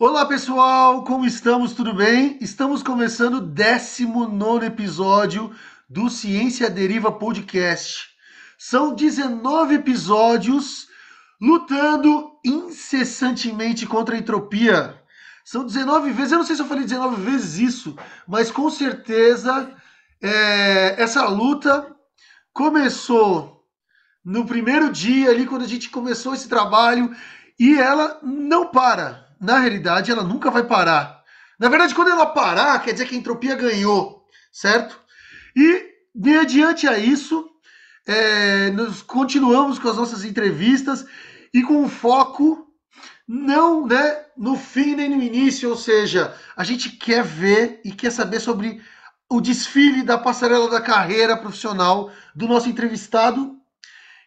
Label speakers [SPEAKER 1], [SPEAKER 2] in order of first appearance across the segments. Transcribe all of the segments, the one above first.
[SPEAKER 1] Olá pessoal, como estamos? Tudo bem? Estamos começando o 19º episódio do Ciência à Deriva Podcast. São 19 episódios lutando incessantemente contra a entropia. São 19 vezes, eu não sei se eu falei 19 vezes isso, mas com certeza essa luta começou no primeiro dia ali, quando a gente começou esse trabalho, e ela não para. Na realidade, ela nunca vai parar. Na verdade, quando ela parar, quer dizer que a entropia ganhou, certo? E, mediante a isso, nós continuamos com as nossas entrevistas e com um foco não, né, no fim nem no início, ou seja, a gente quer ver e quer saber sobre o desfile da passarela da carreira profissional do nosso entrevistado.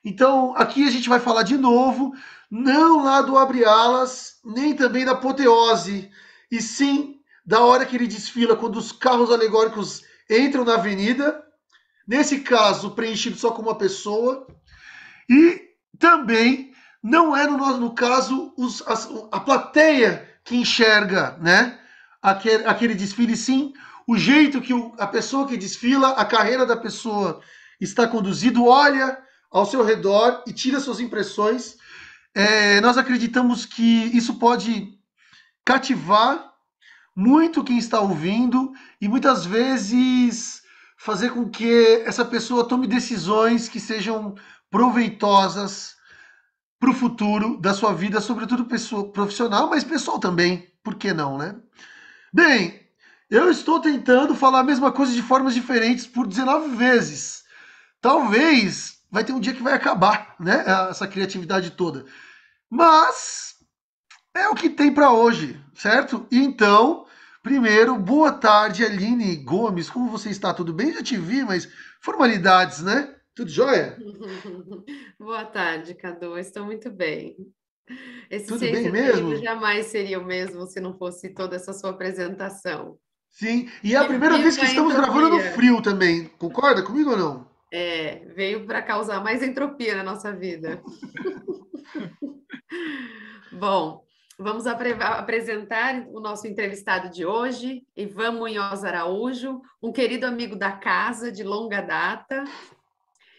[SPEAKER 1] Então, aqui a gente vai falar de novo, não lá do abre alas, nem também da apoteose, e sim da hora que ele desfila quando os carros alegóricos entram na avenida, nesse caso preenchido só com uma pessoa, e também não é no caso a plateia que enxerga, né, aquele desfile, sim o jeito que a pessoa que desfila, a carreira da pessoa está conduzido, olha ao seu redor e tira suas impressões. Nós acreditamos que isso pode cativar muito quem está ouvindo e muitas vezes fazer com que essa pessoa tome decisões que sejam proveitosas para o futuro da sua vida, sobretudo profissional, mas pessoal também. Por que não, né? Bem, eu estou tentando falar a mesma coisa de formas diferentes por 19 vezes. Talvez vai ter um dia que vai acabar, né? Essa criatividade toda. Mas é o que tem para hoje, certo? Então, primeiro, boa tarde, Aline Gomes. Como você está? Tudo bem? Já te vi, mas formalidades, né? Tudo jóia?
[SPEAKER 2] Boa tarde, Cadu. Estou muito bem. Esse
[SPEAKER 1] Tudo bem
[SPEAKER 2] Ciência da Deriva
[SPEAKER 1] mesmo?
[SPEAKER 2] jamais seria o mesmo se não fosse toda essa sua apresentação.
[SPEAKER 1] Sim. E é a primeira vez que
[SPEAKER 2] Viva a
[SPEAKER 1] estamos gravando no
[SPEAKER 2] entropia!
[SPEAKER 1] frio também. Concorda comigo ou não?
[SPEAKER 2] Veio para causar mais entropia na nossa vida. Bom, vamos apresentar o nosso entrevistado de hoje, Ivan Munhoz Araújo, um querido amigo da casa de longa data.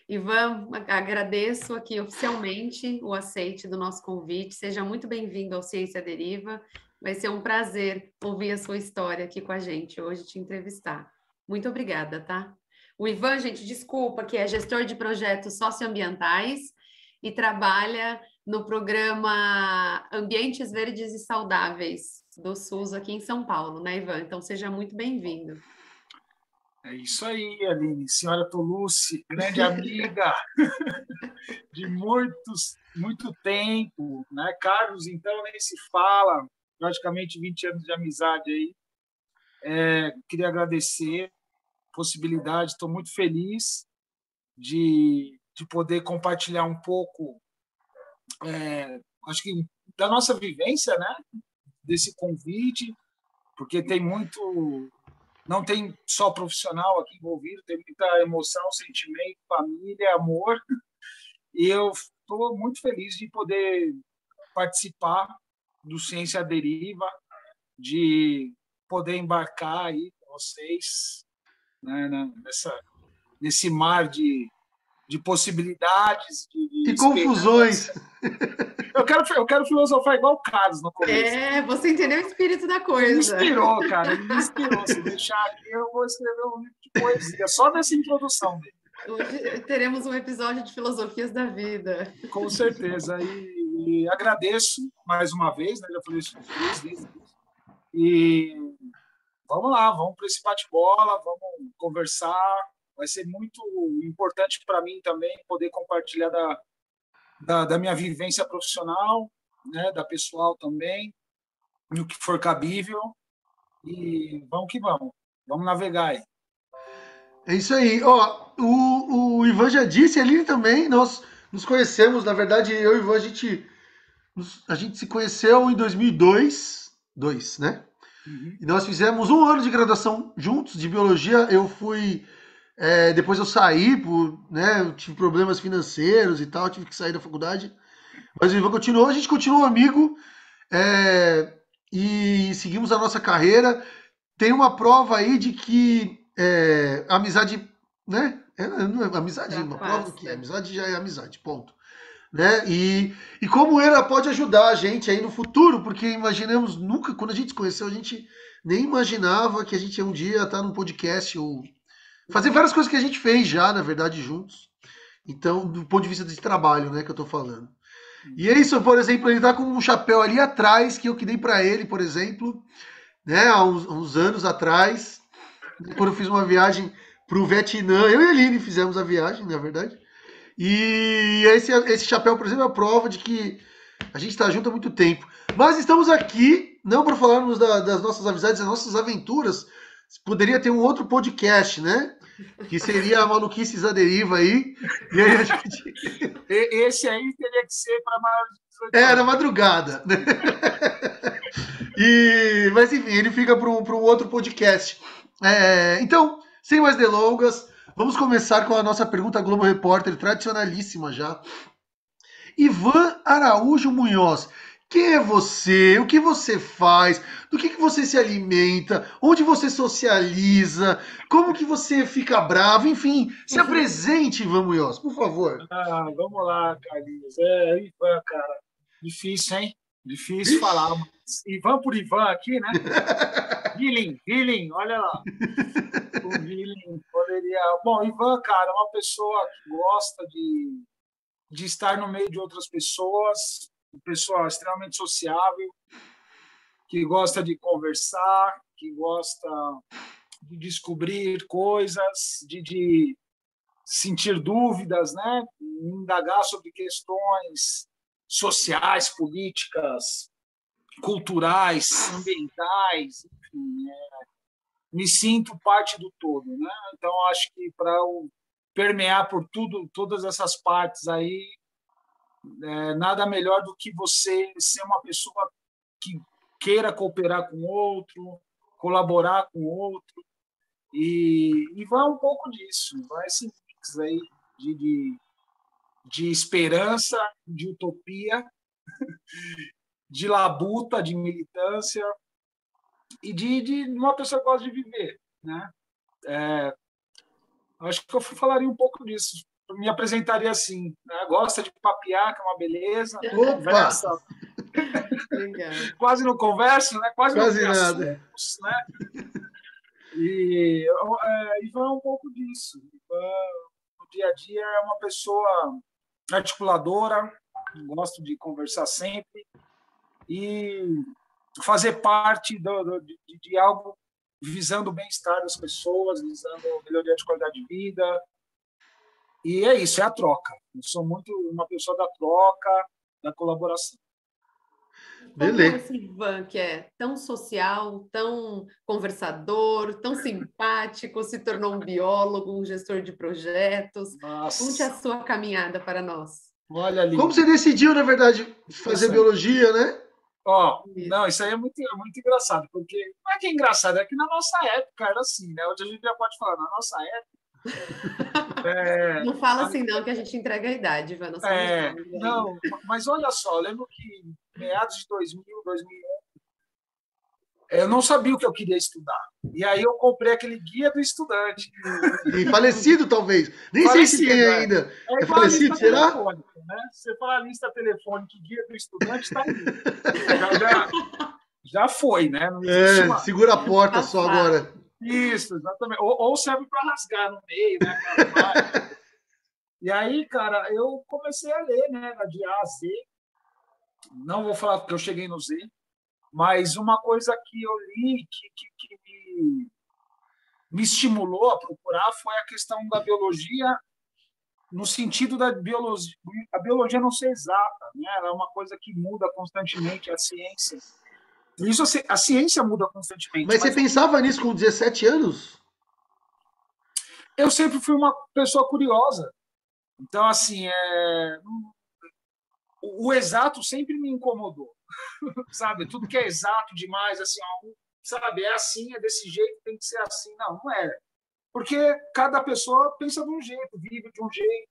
[SPEAKER 2] Ivan, agradeço aqui oficialmente o aceite do nosso convite. Seja muito bem-vindo ao Ciência Deriva. Vai ser um prazer ouvir a sua história aqui com a gente hoje, te entrevistar. Muito obrigada, tá? O Ivan, gente, desculpa, que é gestor de projetos socioambientais e trabalha no programa Ambientes Verdes e Saudáveis do SUS aqui em São Paulo, né, Ivan? Então, seja muito bem-vindo.
[SPEAKER 3] É isso aí, Aline, senhora Tolucci, grande amiga de muito tempo, né? Carlos, então, nem se fala, praticamente 20 anos de amizade aí. Queria agradecer a possibilidade, estou muito feliz de poder compartilhar um pouco, acho que da nossa vivência, né? Desse convite, porque tem muito. Não tem só profissional aqui envolvido, tem muita emoção, sentimento, família, amor. E eu estou muito feliz de poder participar do Ciência à Deriva, de poder embarcar aí com vocês, né, nesse mar de possibilidades,
[SPEAKER 1] E
[SPEAKER 3] de
[SPEAKER 1] confusões.
[SPEAKER 3] esperança. Eu quero filosofar igual o Carlos no começo.
[SPEAKER 2] Você entendeu o espírito da
[SPEAKER 3] Ele me
[SPEAKER 2] coisa.
[SPEAKER 3] inspirou, cara. Ele me inspirou. Se deixar aqui, eu vou escrever um livro de poesia, só nessa introdução dele.
[SPEAKER 2] Hoje teremos um episódio de Filosofias da Vida.
[SPEAKER 3] Com certeza. E agradeço mais uma vez, né? Já falei isso 3 vezes. E vamos lá, vamos para esse bate-bola, vamos conversar. Vai ser muito importante para mim também poder compartilhar da minha vivência profissional, né? Da pessoal também, no que for cabível. E vamos que vamos. Vamos navegar aí.
[SPEAKER 1] É isso aí. Ó, o Ivan já disse ali também, nós nos conhecemos, na verdade, eu e o Ivan, a gente se conheceu em 2002, né?
[SPEAKER 3] Uhum.
[SPEAKER 1] E nós fizemos um ano de graduação juntos de biologia. Eu fui, depois eu saí né, eu tive problemas financeiros e tal, tive que sair da faculdade. Mas o Ivan continuou, a gente continuou amigo. É, e seguimos a nossa carreira. Tem uma prova aí de que amizade, né? Amizade, uma prova do que?
[SPEAKER 2] Ultrapassa.
[SPEAKER 1] Amizade já é amizade, ponto. Né? E como ela pode ajudar a gente aí no futuro, porque imaginamos nunca, quando a gente se conheceu, a gente nem imaginava que a gente ia um dia estar num podcast ou fazer várias coisas que a gente fez já, na verdade, juntos. Então, do ponto de vista de trabalho, né, que eu tô falando. E é isso, por exemplo, ele tá com um chapéu ali atrás que eu que dei para ele, por exemplo, né, há uns anos atrás, quando eu fiz uma viagem pro Vietnã, eu e a Aline fizemos a viagem, na verdade. E esse chapéu, por exemplo, é a prova de que a gente está junto há muito tempo. Mas estamos aqui, não para falarmos das nossas amizades, das nossas aventuras. Poderia ter um outro podcast, né? Que seria a Maluquices à Deriva aí. E aí a gente...
[SPEAKER 3] Esse aí teria que ser para maiores de 18
[SPEAKER 1] É, na
[SPEAKER 3] anos.
[SPEAKER 1] madrugada, né? Mas enfim, ele fica para um outro podcast. Então, sem mais delongas, vamos começar com a nossa pergunta Globo Repórter, tradicionalíssima já. Ivan Araújo Munhoz, quem é você? O que você faz? Do que você se alimenta? Onde você socializa? Como que você fica bravo? Enfim, se apresente, Ivan Munhoz, por favor.
[SPEAKER 3] Vamos lá, Carlinhos. Ivan, cara. Difícil, hein? Difícil
[SPEAKER 1] Vixe.
[SPEAKER 3] falar. Mas Ivan por Ivan aqui, né? Healing, olha lá. O Healing poderia. Bom, Ivan, cara, é uma pessoa que gosta de estar no meio de outras pessoas, uma pessoa extremamente sociável, que gosta de conversar, que gosta de descobrir coisas, de sentir dúvidas, né? Indagar sobre questões sociais, políticas, culturais, ambientais, enfim, me sinto parte do todo, né? Então acho que para eu permear por todas essas partes aí, nada melhor do que você ser uma pessoa que queira cooperar com o outro, colaborar com o outro, e vai um pouco disso, vai esse mix aí de esperança, de utopia, de labuta, de militância e de uma pessoa que gosta de viver, né? Acho que eu falaria um pouco disso. Eu me apresentaria assim, né? Gosta de papear, que é uma beleza,
[SPEAKER 1] Opa!
[SPEAKER 3] conversa.
[SPEAKER 2] Legal.
[SPEAKER 3] Quase não converso, né? Quase não
[SPEAKER 1] Quase
[SPEAKER 3] tem
[SPEAKER 1] nada.
[SPEAKER 3] assuntos, né? Ivan é um pouco disso. Ivan, no dia a dia, é uma pessoa articuladora, gosto de conversar sempre e fazer parte de algo visando o bem-estar das pessoas, visando a melhoria de qualidade de vida. E é isso, é a troca. Eu sou muito uma pessoa da troca, da colaboração.
[SPEAKER 2] Como
[SPEAKER 1] Beleza.
[SPEAKER 2] esse Ivan, que é tão social, tão conversador, tão simpático, se tornou um biólogo, um gestor de projetos? Conte a
[SPEAKER 3] Nossa,
[SPEAKER 2] sua caminhada para nós.
[SPEAKER 3] olha ali.
[SPEAKER 1] Como você decidiu, na verdade, fazer biologia, né?
[SPEAKER 3] Não, isso aí é muito engraçado, porque não é que é engraçado, é que na nossa época era assim, né? Hoje a gente já pode falar, na nossa época.
[SPEAKER 2] Não fala assim, não, que a gente entrega a idade, Ivan. Nós somos jovens ainda.
[SPEAKER 3] Não, mas olha só, eu lembro que meados de 2000, 2001, eu não sabia o que eu queria estudar. E aí eu comprei aquele guia do estudante.
[SPEAKER 1] E falecido, talvez. Nem sei se tem ainda.
[SPEAKER 3] É igual
[SPEAKER 1] falecido,
[SPEAKER 3] a lista
[SPEAKER 1] será?
[SPEAKER 3] telefônica, né? Você fala a lista telefônica e guia do estudante, está aí. Já foi, né? Não existe mais.
[SPEAKER 1] Segura a porta só agora.
[SPEAKER 3] Isso, exatamente. Ou serve para rasgar no meio, né? E aí, cara, eu comecei a ler, né? De A a Z. Não vou falar porque eu cheguei no Z, mas uma coisa que eu li que me estimulou a procurar foi a questão da biologia, no sentido da biologia, a biologia não ser exata, né? Ela é uma coisa que muda constantemente, a ciência. Isso, a ciência muda constantemente.
[SPEAKER 1] Mas você pensava nisso com 17 anos?
[SPEAKER 3] Eu sempre fui uma pessoa curiosa. Então, assim, o exato sempre me incomodou. Sabe? Tudo que é exato demais, assim, sabe? É assim, é desse jeito, tem que ser assim. Não é. Porque cada pessoa pensa de um jeito, vive de um jeito,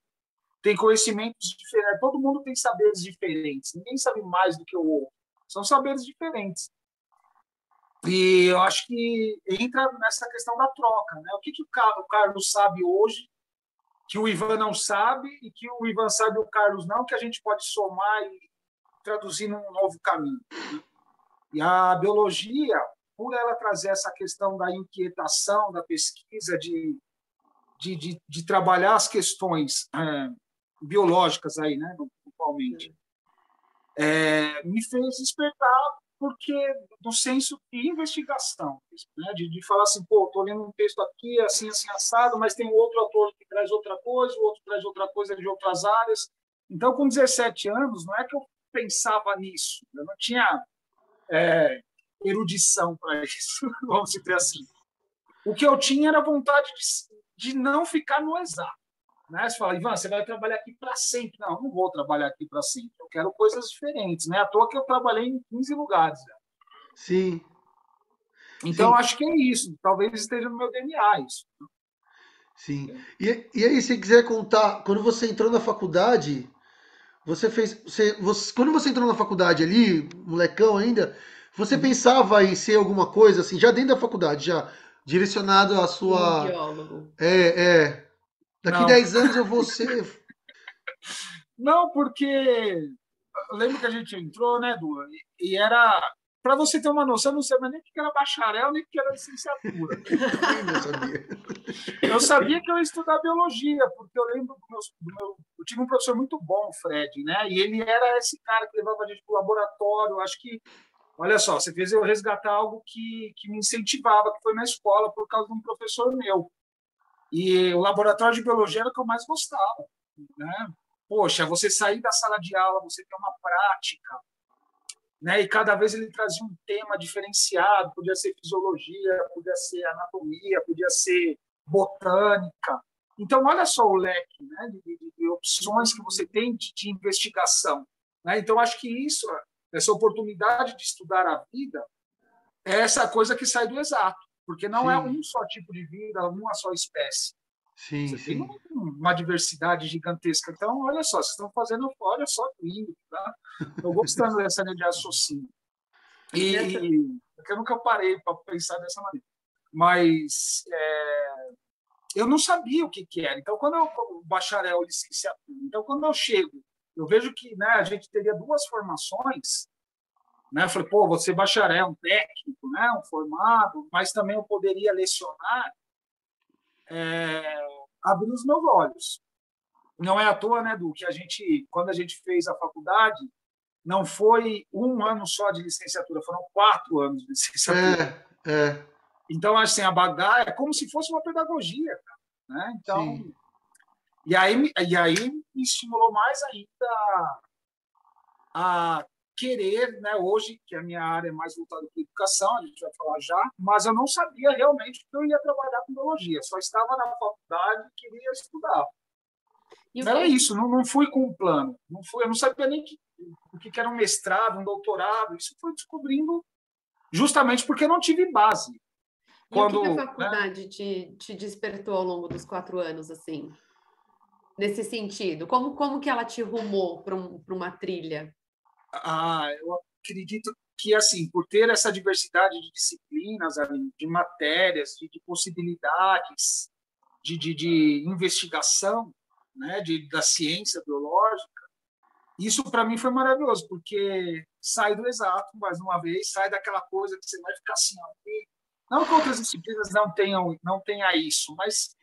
[SPEAKER 3] tem conhecimentos diferentes. Todo mundo tem saberes diferentes. Ninguém sabe mais do que o outro. São saberes diferentes. E eu acho que entra nessa questão da troca, né? O que o Carlos sabe hoje, que o Ivan não sabe, e que o Ivan sabe e o Carlos não, que a gente pode somar e traduzir num novo caminho. E a biologia, por ela trazer essa questão da inquietação, da pesquisa, de trabalhar as questões biológicas aí, né, principalmente, me fez despertar porque do senso de investigação, né, de falar assim, pô, estou lendo um texto aqui, assim, assim, assado, mas tem outro autor que traz outra coisa, o outro traz outra coisa de outras áreas. Então, com 17 anos, não é que eu pensava nisso, eu não tinha erudição para isso, vamos dizer assim. O que eu tinha era vontade de não ficar no exato. Né? Você fala, Ivan, você vai trabalhar aqui para sempre. Não, não vou trabalhar aqui para sempre. Eu quero coisas diferentes. Né? À toa que eu trabalhei em 15 lugares. Já.
[SPEAKER 1] Sim.
[SPEAKER 3] Então,
[SPEAKER 1] Sim.
[SPEAKER 3] acho que é isso. Talvez esteja no meu DNA isso.
[SPEAKER 1] Sim. E aí, se quiser contar, quando você entrou na faculdade, quando você entrou na faculdade ali, molecão ainda, você pensava em ser alguma coisa assim, já dentro da faculdade, já direcionado à
[SPEAKER 2] Um
[SPEAKER 1] sua.
[SPEAKER 2] biólogo.
[SPEAKER 1] Daqui
[SPEAKER 3] Não.
[SPEAKER 1] 10 anos eu vou ser.
[SPEAKER 3] Não, porque eu lembro que a gente entrou, né, Du? E era. Para você ter uma noção, eu não sabia nem o que era bacharel, nem o que era licenciatura.
[SPEAKER 1] Também não sabia.
[SPEAKER 3] Eu sabia que eu ia estudar biologia, porque eu lembro eu tive um professor muito bom, o Fred, né? E ele era esse cara que levava a gente para o laboratório. Acho que, olha só, você fez eu resgatar algo que me incentivava, que foi na escola, por causa de um professor meu. E o laboratório de biologia era o que eu mais gostava, né? Poxa, você sair da sala de aula, você ter uma prática, né? E cada vez ele trazia um tema diferenciado, podia ser fisiologia, podia ser anatomia, podia ser botânica. Então, olha só o leque, né, de opções que você tem de investigação. Né? Então, acho que isso, essa oportunidade de estudar a vida, é essa coisa que sai do exato, porque não é
[SPEAKER 1] Sim,
[SPEAKER 3] um só tipo de vida, uma só espécie.
[SPEAKER 1] sim,
[SPEAKER 3] Você tem
[SPEAKER 1] sim.
[SPEAKER 3] uma diversidade gigantesca. Então, olha só, vocês estão fazendo, olha só que lindo. Tá? Estou gostando dessa linha de raciocínio.
[SPEAKER 2] Nessa,
[SPEAKER 3] E eu nunca parei para pensar dessa maneira. Mas eu não sabia o que era. Então, quando eu bacharel, licenciatura, então quando eu chego, eu vejo que, né, a gente teria duas formações. Né? Eu falei, pô, você bacharel, um técnico, né, um formado, mas também eu poderia lecionar, abrir os meus olhos. Não é à toa, né, Du, que quando a gente fez a faculdade, não foi um ano só de licenciatura, foram 4 anos de licenciatura.
[SPEAKER 1] É,
[SPEAKER 3] Então, assim, a bagagem é como se fosse uma pedagogia, né? Então,
[SPEAKER 1] sim.
[SPEAKER 3] e aí me estimulou mais ainda a querer, né? Hoje, que a minha área é mais voltada para a educação, a gente vai falar já, mas eu não sabia realmente que eu ia trabalhar com biologia, só estava na faculdade e queria estudar.
[SPEAKER 2] e o
[SPEAKER 3] Era
[SPEAKER 2] que,
[SPEAKER 3] isso, não fui com um plano, eu não sabia nem o que era um mestrado, um doutorado, isso foi descobrindo justamente porque eu não tive base.
[SPEAKER 2] e o que a
[SPEAKER 3] Quando, né,
[SPEAKER 2] faculdade te despertou ao longo dos 4 anos, assim, nesse sentido? Como que ela te rumou para uma trilha?
[SPEAKER 3] eu acredito que, assim, por ter essa diversidade de disciplinas, de matérias, de possibilidades, de investigação, né, da ciência biológica, isso para mim foi maravilhoso, porque sai do exato, mais uma vez, sai daquela coisa que você vai ficar assim, ó, não que outras disciplinas não tenha isso, mas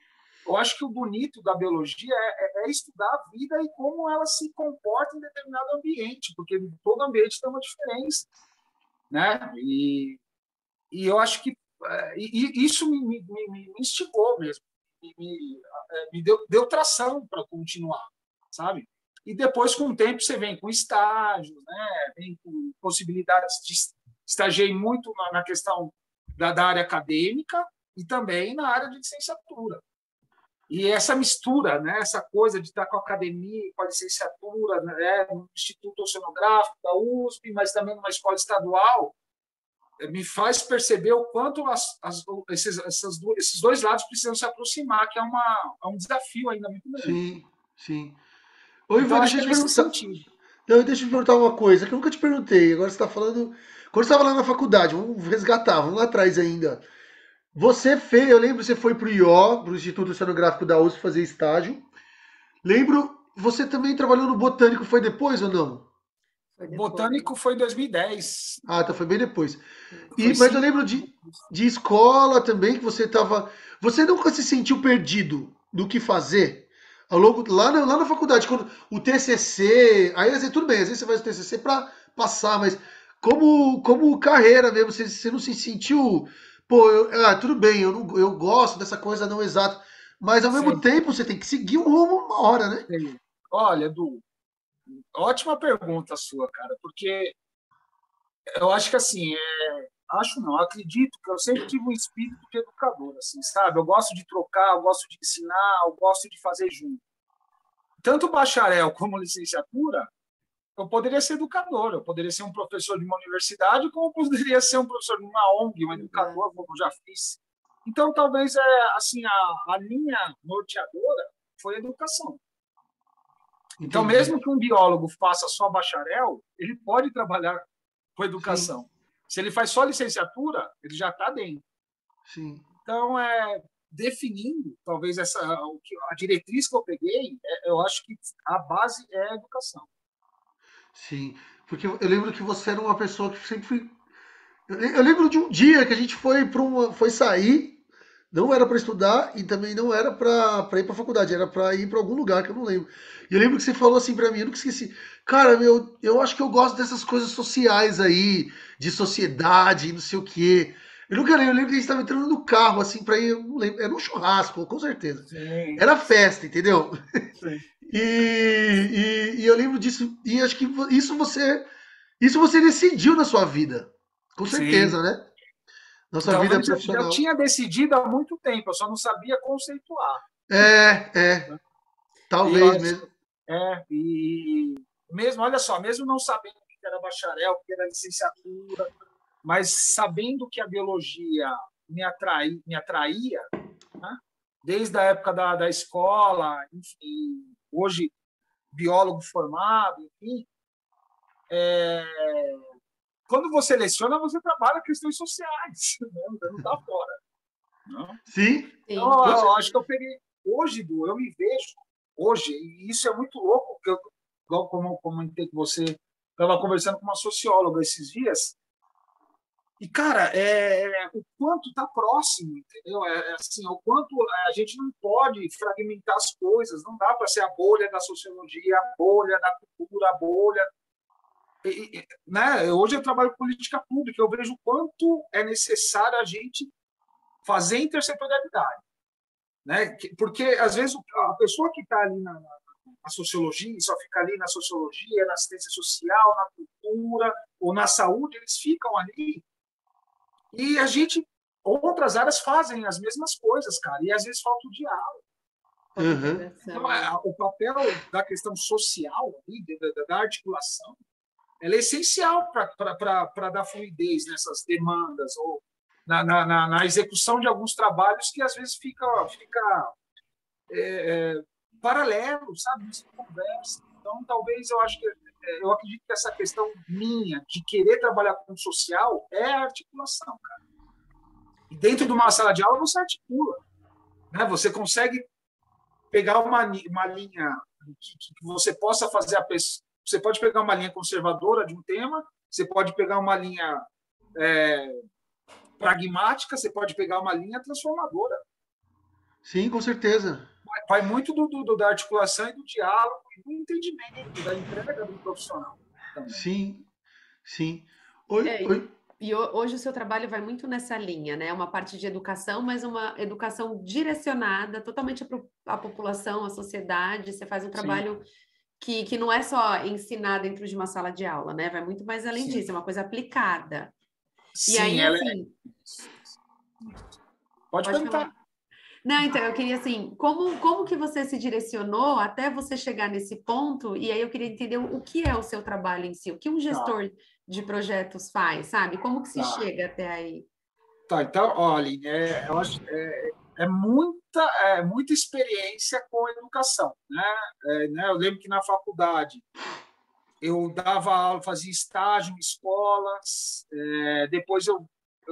[SPEAKER 3] eu acho que o bonito da biologia é estudar a vida e como ela se comporta em determinado ambiente, porque todo ambiente tem uma diferença, né? E eu acho que isso me instigou mesmo, me deu tração para continuar, sabe? E depois, com o tempo, você vem com estágios, né? Vem com possibilidades de estagiar muito na questão da área acadêmica e também na área de licenciatura. E essa mistura, né, essa coisa de estar com a academia, com a licenciatura, né, no Instituto Oceanográfico da USP, mas também numa escola estadual, me faz perceber o quanto esses dois lados precisam se aproximar, que é um desafio ainda muito grande.
[SPEAKER 1] Sim, sim. Ô,
[SPEAKER 3] Então,
[SPEAKER 1] Ivan,
[SPEAKER 3] acho
[SPEAKER 1] deixa
[SPEAKER 3] que
[SPEAKER 1] eu
[SPEAKER 3] é
[SPEAKER 1] te
[SPEAKER 3] nesse
[SPEAKER 1] perguntar.
[SPEAKER 3] sentido.
[SPEAKER 1] Não, deixa eu te perguntar uma coisa que eu nunca te perguntei. Agora você está falando. Quando você estava lá na faculdade, vamos resgatar, vamos lá atrás ainda. Você fez, eu lembro que você foi para o IO, para o Instituto Oceanográfico da USP, fazer estágio. Lembro, você também trabalhou no Botânico, foi depois ou não?
[SPEAKER 2] Foi
[SPEAKER 3] O
[SPEAKER 2] depois.
[SPEAKER 3] Botânico foi em 2010.
[SPEAKER 1] Ah, tá, foi bem depois.
[SPEAKER 3] Foi
[SPEAKER 1] Mas eu
[SPEAKER 3] 5
[SPEAKER 1] lembro
[SPEAKER 3] anos depois.
[SPEAKER 1] de escola também, que você estava. Você nunca se sentiu perdido do que fazer? Ao longo, lá na faculdade, quando o TCC, aí às vezes, tudo bem, às vezes você faz o TCC para passar, mas como carreira mesmo, você não se sentiu, pô, tudo bem, eu gosto dessa coisa não exata, mas ao mesmo
[SPEAKER 3] Sim,
[SPEAKER 1] tempo você tem que seguir um rumo uma hora, né?
[SPEAKER 3] sim. Olha, Edu, ótima pergunta sua, cara, porque eu acho que assim, acho não, acredito que eu sempre tive um espírito de educador, assim, sabe? Eu gosto de trocar, eu gosto de ensinar, eu gosto de fazer junto. Tanto bacharel como licenciatura, eu poderia ser educador, eu poderia ser um professor de uma universidade, como eu poderia ser um professor de uma ONG, um educador, como eu já fiz. Então, talvez assim a linha norteadora foi a educação. Então,
[SPEAKER 1] Entendi.
[SPEAKER 3] mesmo que um biólogo faça só bacharel, ele pode trabalhar com
[SPEAKER 1] Sim,
[SPEAKER 3] educação. Se ele faz só licenciatura, ele já está dentro.
[SPEAKER 1] sim,
[SPEAKER 3] Então, definindo, talvez a diretriz que eu peguei, eu acho que a base é a educação.
[SPEAKER 1] sim. Porque eu lembro que você era uma pessoa que sempre. Eu lembro de um dia que a gente foi sair, não era para estudar e também não era para ir para faculdade, era para ir para algum lugar que eu não lembro. E eu lembro que você falou assim para mim, eu nunca esqueci. Cara, eu acho que eu gosto dessas coisas sociais aí, de sociedade, não sei o quê. Eu nunca lembro, eu lembro que a gente estava entrando no carro assim para ir, eu não lembro, era um churrasco, com certeza.
[SPEAKER 3] Sim,
[SPEAKER 1] Era festa, entendeu?
[SPEAKER 3] sim.
[SPEAKER 1] E eu lembro disso e acho que isso você decidiu na sua vida, com
[SPEAKER 3] Sim.
[SPEAKER 1] certeza, né? Na sua vida
[SPEAKER 3] Talvez já
[SPEAKER 1] profissional.
[SPEAKER 3] tinha decidido há muito tempo, eu só não sabia conceituar.
[SPEAKER 1] É,
[SPEAKER 3] E eu
[SPEAKER 1] talvez
[SPEAKER 3] acho,
[SPEAKER 1] mesmo.
[SPEAKER 3] e mesmo, olha só, mesmo não sabendo que era bacharel, que era licenciatura, mas sabendo que a biologia me atraía, né? Desde a época da escola, enfim, hoje biólogo formado, enfim, quando você leciona, você trabalha questões sociais, né? Você não está fora. Não?
[SPEAKER 1] Sim,
[SPEAKER 3] Então,
[SPEAKER 2] Sim.
[SPEAKER 1] com
[SPEAKER 3] eu
[SPEAKER 1] certeza.
[SPEAKER 3] acho que eu peguei. Hoje, Du, eu me vejo, hoje, e isso é muito louco, porque igual como eu comentei com você, estava conversando com uma socióloga esses dias, e, cara, o quanto está próximo, entendeu? Assim, o quanto a gente não pode fragmentar as coisas, não dá para ser a bolha da sociologia, a bolha da cultura, a bolha. Né? Hoje eu trabalho com política pública, eu vejo o quanto é necessário a gente fazer intersetorialidade. Né? Porque, às vezes, a pessoa que está ali na sociologia, só fica ali na sociologia, na assistência social, na cultura ou na saúde, eles ficam ali e a gente, outras áreas fazem as mesmas coisas, cara, e às vezes falta o diálogo.
[SPEAKER 2] Falta
[SPEAKER 1] Uhum.
[SPEAKER 2] integração,
[SPEAKER 3] Então,
[SPEAKER 2] né?
[SPEAKER 3] o papel da questão social, da articulação, ela é essencial para dar fluidez nessas demandas ou na execução de alguns trabalhos que às vezes fica paralelo, sabe? Não se conversa. Então, talvez eu acredito que essa questão minha de querer trabalhar com o social é a articulação, cara. E dentro de uma sala de aula você articula, né? Você consegue pegar uma linha que você possa fazer a pessoa. Você pode pegar uma linha conservadora de um tema, você pode pegar uma linha pragmática, você pode pegar uma linha transformadora.
[SPEAKER 1] Sim, com certeza.
[SPEAKER 3] Vai muito da articulação e do diálogo e do entendimento, da entrega do profissional também.
[SPEAKER 1] Sim, sim. Oi,
[SPEAKER 2] É,
[SPEAKER 1] oi.
[SPEAKER 2] e hoje o seu trabalho vai muito nessa linha, né? Uma parte de educação, mas uma educação direcionada totalmente à população, à sociedade. Você faz um
[SPEAKER 3] Sim,
[SPEAKER 2] trabalho que não é só ensinar dentro de uma sala de aula, né? Vai muito mais além
[SPEAKER 3] sim.
[SPEAKER 2] disso, é uma coisa aplicada. E
[SPEAKER 3] Sim,
[SPEAKER 2] aí,
[SPEAKER 3] ela
[SPEAKER 2] assim,
[SPEAKER 3] pode
[SPEAKER 2] pode falar.
[SPEAKER 3] perguntar.
[SPEAKER 2] Não, então eu queria assim, como que você se direcionou até você chegar nesse ponto? E aí eu queria entender o que é o seu trabalho em si, o que um
[SPEAKER 3] Tá,
[SPEAKER 2] gestor de projetos faz, sabe? Como que se
[SPEAKER 3] tá.
[SPEAKER 2] chega até aí?
[SPEAKER 3] Tá, então, olha, eu acho muita experiência com a educação, né? Eu lembro que na faculdade eu dava aula, fazia estágio em escolas, depois eu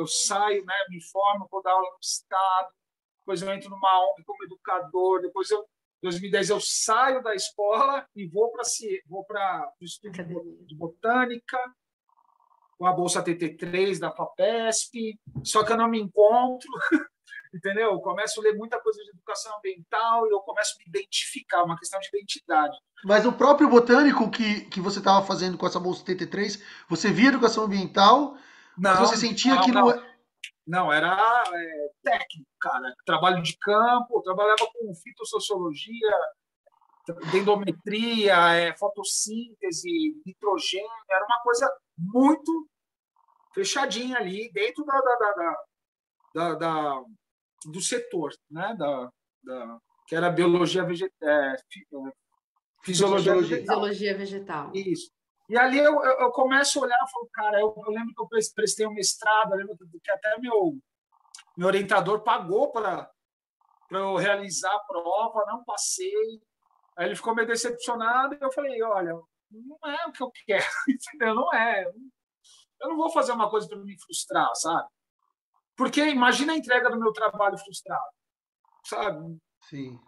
[SPEAKER 3] saio, né, me formo, vou dar aula no estado, depois eu entro numa ONG como educador, depois em 2010 eu saio da escola e vou para o estudo de botânica, com a bolsa TT3 da FAPESP, só que eu não me encontro, entendeu? Eu começo a ler muita coisa de educação ambiental e eu começo a me identificar, uma questão de identidade.
[SPEAKER 1] Mas o próprio botânico que você estava fazendo com essa bolsa TT3, você via educação ambiental, mas você sentia que não...
[SPEAKER 3] Não, era técnico, cara. Trabalho de campo, eu trabalhava com fitossociologia, dendrometria, fotossíntese, nitrogênio, era uma coisa muito fechadinha ali dentro do setor, né? Que era biologia vegetal,
[SPEAKER 2] fisiologia vegetal.
[SPEAKER 3] Isso. E ali eu começo a olhar e falo, cara, eu lembro que eu prestei um mestrado, eu lembro que até meu orientador pagou para eu realizar a prova, não passei. Aí ele ficou meio decepcionado e eu falei, olha, não é o que eu quero, entendeu? Não é. Eu não vou fazer uma coisa para me frustrar, sabe? Porque imagina a entrega do meu trabalho frustrado, sabe?
[SPEAKER 1] Sim.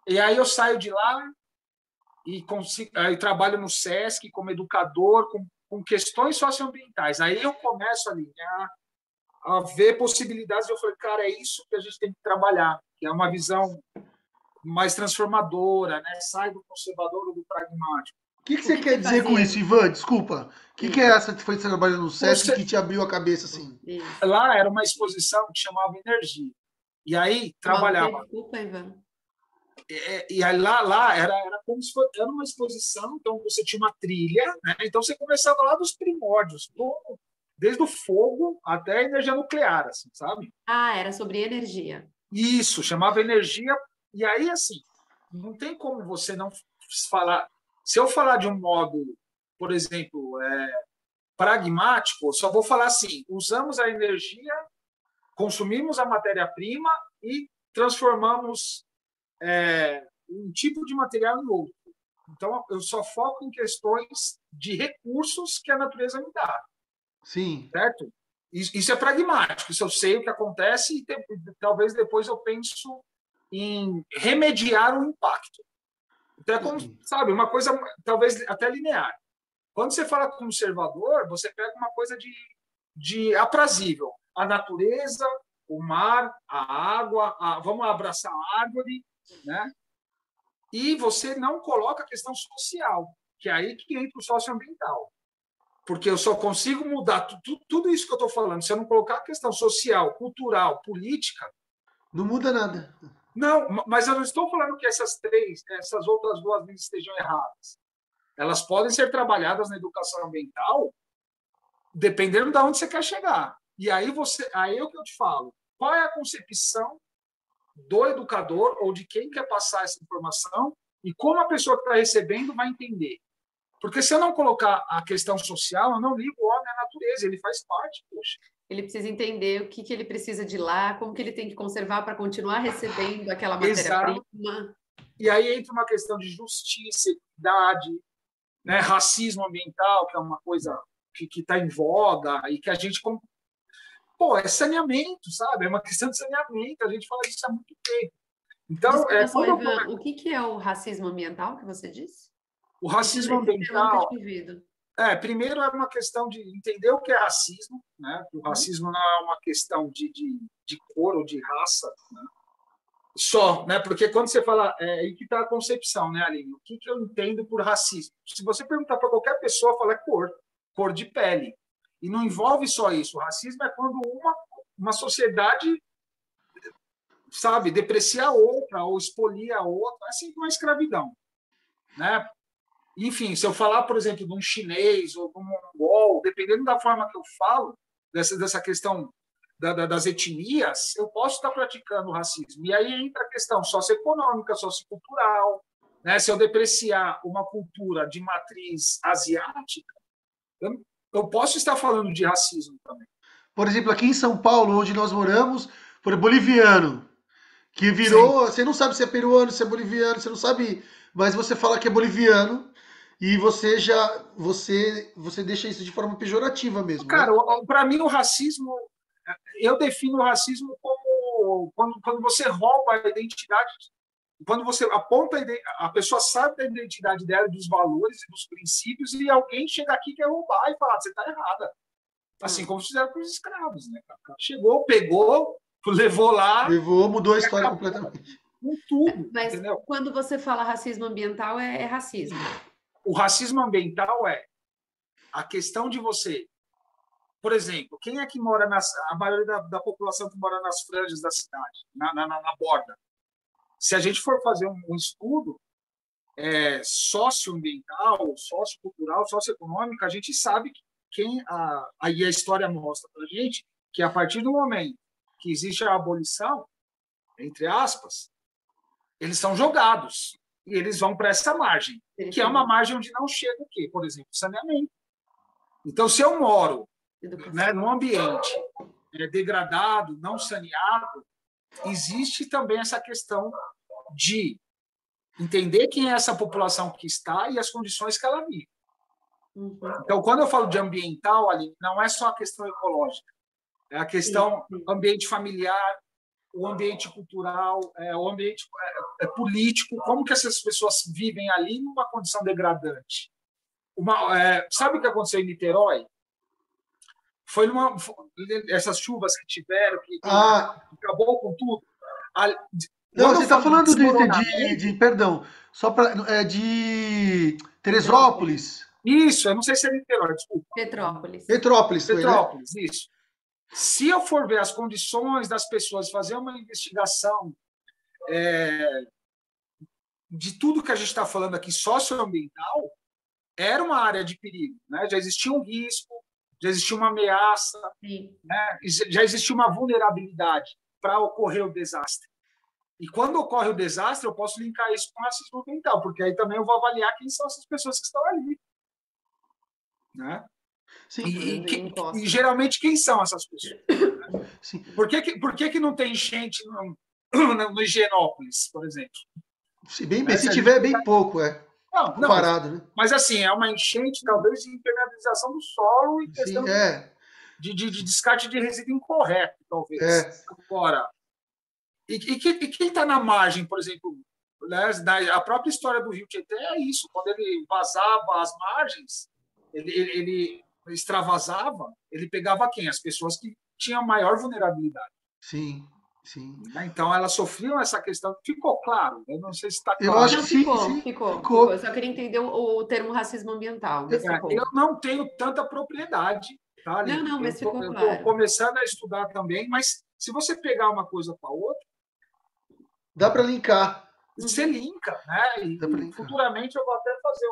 [SPEAKER 3] E aí eu saio de lá e aí trabalho no SESC como educador, com questões socioambientais. Aí eu começo a alinhar, a ver possibilidades. Eu falei, cara, é isso que a gente tem que trabalhar, que é uma visão mais transformadora, né? Sai do conservador ou do pragmático.
[SPEAKER 1] O que você quer dizer com isso, Ivan? Desculpa. O que é essa que foi trabalhando no SESC que te abriu a cabeça assim?
[SPEAKER 2] Isso.
[SPEAKER 3] Lá era uma exposição que chamava Energia. E aí trabalhava.
[SPEAKER 2] Desculpa, Ivan.
[SPEAKER 3] E aí lá era como se fosse uma exposição, então você tinha uma trilha, né? Então você começava lá dos primórdios, desde o fogo até a energia nuclear, assim, sabe?
[SPEAKER 2] Ah, era sobre energia.
[SPEAKER 3] Isso, chamava Energia. E aí, assim, não tem como você não falar. Se eu falar de um modo, por exemplo, pragmático, só vou falar assim: usamos a energia, consumimos a matéria-prima e transformamos um tipo de material em outro. Então, eu só foco em questões de recursos que a natureza me dá.
[SPEAKER 1] Sim.
[SPEAKER 3] Certo? Isso é pragmático, isso eu sei o que acontece e talvez depois eu penso em remediar o impacto. Então, é como, sabe, uma coisa talvez até linear. Quando você fala conservador, você pega uma coisa de aprazível. A natureza, o mar, a água, vamos abraçar a árvore, né? E você não coloca a questão social, que é aí que entra o socioambiental. Porque eu só consigo mudar tudo isso que eu estou falando. Se eu não colocar a questão social, cultural, política...
[SPEAKER 1] Não muda nada.
[SPEAKER 3] Não, mas eu não estou falando que essas outras duas linhas estejam erradas. Elas podem ser trabalhadas na educação ambiental dependendo de onde você quer chegar. E aí é o que eu te falo. Qual é a concepção do educador ou de quem quer passar essa informação e como a pessoa que está recebendo vai entender? Porque se eu não colocar a questão social, eu não ligo o homem à natureza, ele faz parte, poxa.
[SPEAKER 2] Ele precisa entender o que ele precisa de lá, como que ele tem que conservar para continuar recebendo aquela matéria-prima.
[SPEAKER 3] E aí entra uma questão de justiça, equidade, né, racismo ambiental, que é uma coisa que está em voga e que a gente... Pô, é saneamento, sabe? É uma questão de saneamento, a gente fala disso há muito tempo. Então,
[SPEAKER 2] Ivan, o que é o racismo ambiental que você disse?
[SPEAKER 3] O racismo ambiental...
[SPEAKER 2] Primeiro
[SPEAKER 3] é uma questão de entender o que é racismo, né? O racismo não é uma questão de cor ou de raça, né? Só, né? Porque quando você fala, aí que está a concepção, né, Aline? O que eu entendo por racismo? Se você perguntar para qualquer pessoa, fala cor de pele. E não envolve só isso. O racismo é quando uma sociedade, sabe, deprecia a outra ou expolia a outra, assim como a escravidão, né? Enfim, se eu falar, por exemplo, de um chinês ou de um mongol, dependendo da forma que eu falo, dessa questão das etnias, eu posso estar praticando o racismo. E aí entra a questão socioeconômica, sociocultural, né? Se eu depreciar uma cultura de matriz asiática, eu posso estar falando de racismo também.
[SPEAKER 1] Por exemplo, aqui em São Paulo, onde nós moramos, por boliviano, que virou... Sim. Você não sabe se é peruano, se é boliviano, você não sabe... Mas você fala que é boliviano... e você deixa isso de forma pejorativa mesmo, né?
[SPEAKER 3] Cara, para mim o racismo, eu defino o racismo como quando você rouba a identidade, quando você aponta a pessoa sabe da identidade dela, dos valores e dos princípios, e alguém chega aqui e quer roubar e fala, você está errada. Assim como fizeram com os escravos, né? O cara chegou, pegou, levou lá.
[SPEAKER 1] Mudou a história completamente.
[SPEAKER 3] Com tudo,
[SPEAKER 2] Mas
[SPEAKER 3] entendeu?
[SPEAKER 2] quando você fala racismo ambiental, é racismo.
[SPEAKER 3] O racismo ambiental é a questão de você. Por exemplo, quem é que mora a maioria da população que mora nas franjas da cidade, na borda? Se a gente for fazer um estudo socioambiental, sociocultural, socioeconômico, a gente sabe que aí a história mostra para a gente que a partir do momento que existe a abolição, entre aspas, eles são jogados e eles vão para essa margem, que é uma margem onde não chega o quê? Por exemplo, saneamento. Então, se eu moro num ambiente degradado, não saneado, existe também essa questão de entender quem é essa população que está e as condições que ela vive. Então, quando eu falo de ambiental, ali, não é só a questão ecológica, é a questão ambiente familiar, o ambiente cultural, o ambiente político, como que essas pessoas vivem ali numa condição degradante. Sabe o que aconteceu em Niterói? Foi essas chuvas que tiveram, que acabou com tudo.
[SPEAKER 1] Não, você está falando perdão, só para de Teresópolis.
[SPEAKER 3] Isso, eu não sei se é Niterói, desculpa.
[SPEAKER 2] Petrópolis,
[SPEAKER 1] foi, né?
[SPEAKER 3] Isso. Se eu for ver as condições das pessoas, fazer uma investigação de tudo que a gente está falando aqui socioambiental, era uma área de perigo, né? Já existia um risco, já existia uma ameaça, né? Já existia uma vulnerabilidade para ocorrer o desastre. E quando ocorre o desastre, eu posso linkar isso com racismo ambiental, porque aí também eu vou avaliar quem são essas pessoas que estão ali. Né?
[SPEAKER 1] Sim.
[SPEAKER 3] E geralmente quem são essas pessoas?
[SPEAKER 1] Sim.
[SPEAKER 3] Por que não tem enchente no Higienópolis, por exemplo?
[SPEAKER 1] Se tiver, bem pouco,
[SPEAKER 3] Não,
[SPEAKER 1] parado, né?
[SPEAKER 3] Mas assim, é uma enchente talvez de impermeabilização do solo e questão de descarte de resíduo incorreto, talvez. Agora, e quem está na margem, por exemplo, né, a própria história do Rio Tietê é isso, quando ele vazava as margens, ele extravasava, ele pegava quem? As pessoas que tinham maior vulnerabilidade.
[SPEAKER 1] Sim.
[SPEAKER 3] Então, elas sofriam essa questão. Ficou claro? Eu não sei se está claro.
[SPEAKER 1] Eu acho que
[SPEAKER 2] ficou. Eu só queria entender o termo racismo ambiental.
[SPEAKER 3] Eu não tenho tanta propriedade. Tá, Aline?
[SPEAKER 2] Não, mas ficou claro.
[SPEAKER 3] Eu estou começando a estudar também, mas se você pegar uma coisa com a outra...
[SPEAKER 1] Dá para linkar.
[SPEAKER 3] Você linka, né? E futuramente eu vou até fazer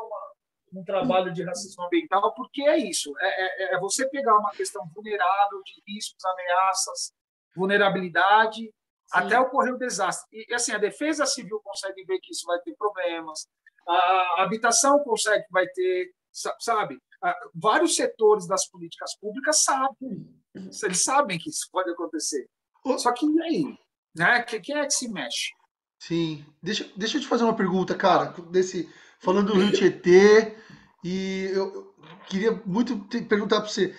[SPEAKER 3] um trabalho de racismo ambiental, porque é isso. É você pegar uma questão vulnerável de riscos, ameaças, vulnerabilidade, até ocorrer o desastre. E assim, a defesa civil consegue ver que isso vai ter problemas, a habitação consegue que vai ter, sabe? Vários setores das políticas públicas sabem. Eles sabem que isso pode acontecer. Só que e aí? Né? Quem é que se mexe?
[SPEAKER 1] Sim. Deixa eu te fazer uma pergunta, cara. Falando do Rio Tietê, e eu queria muito perguntar para você.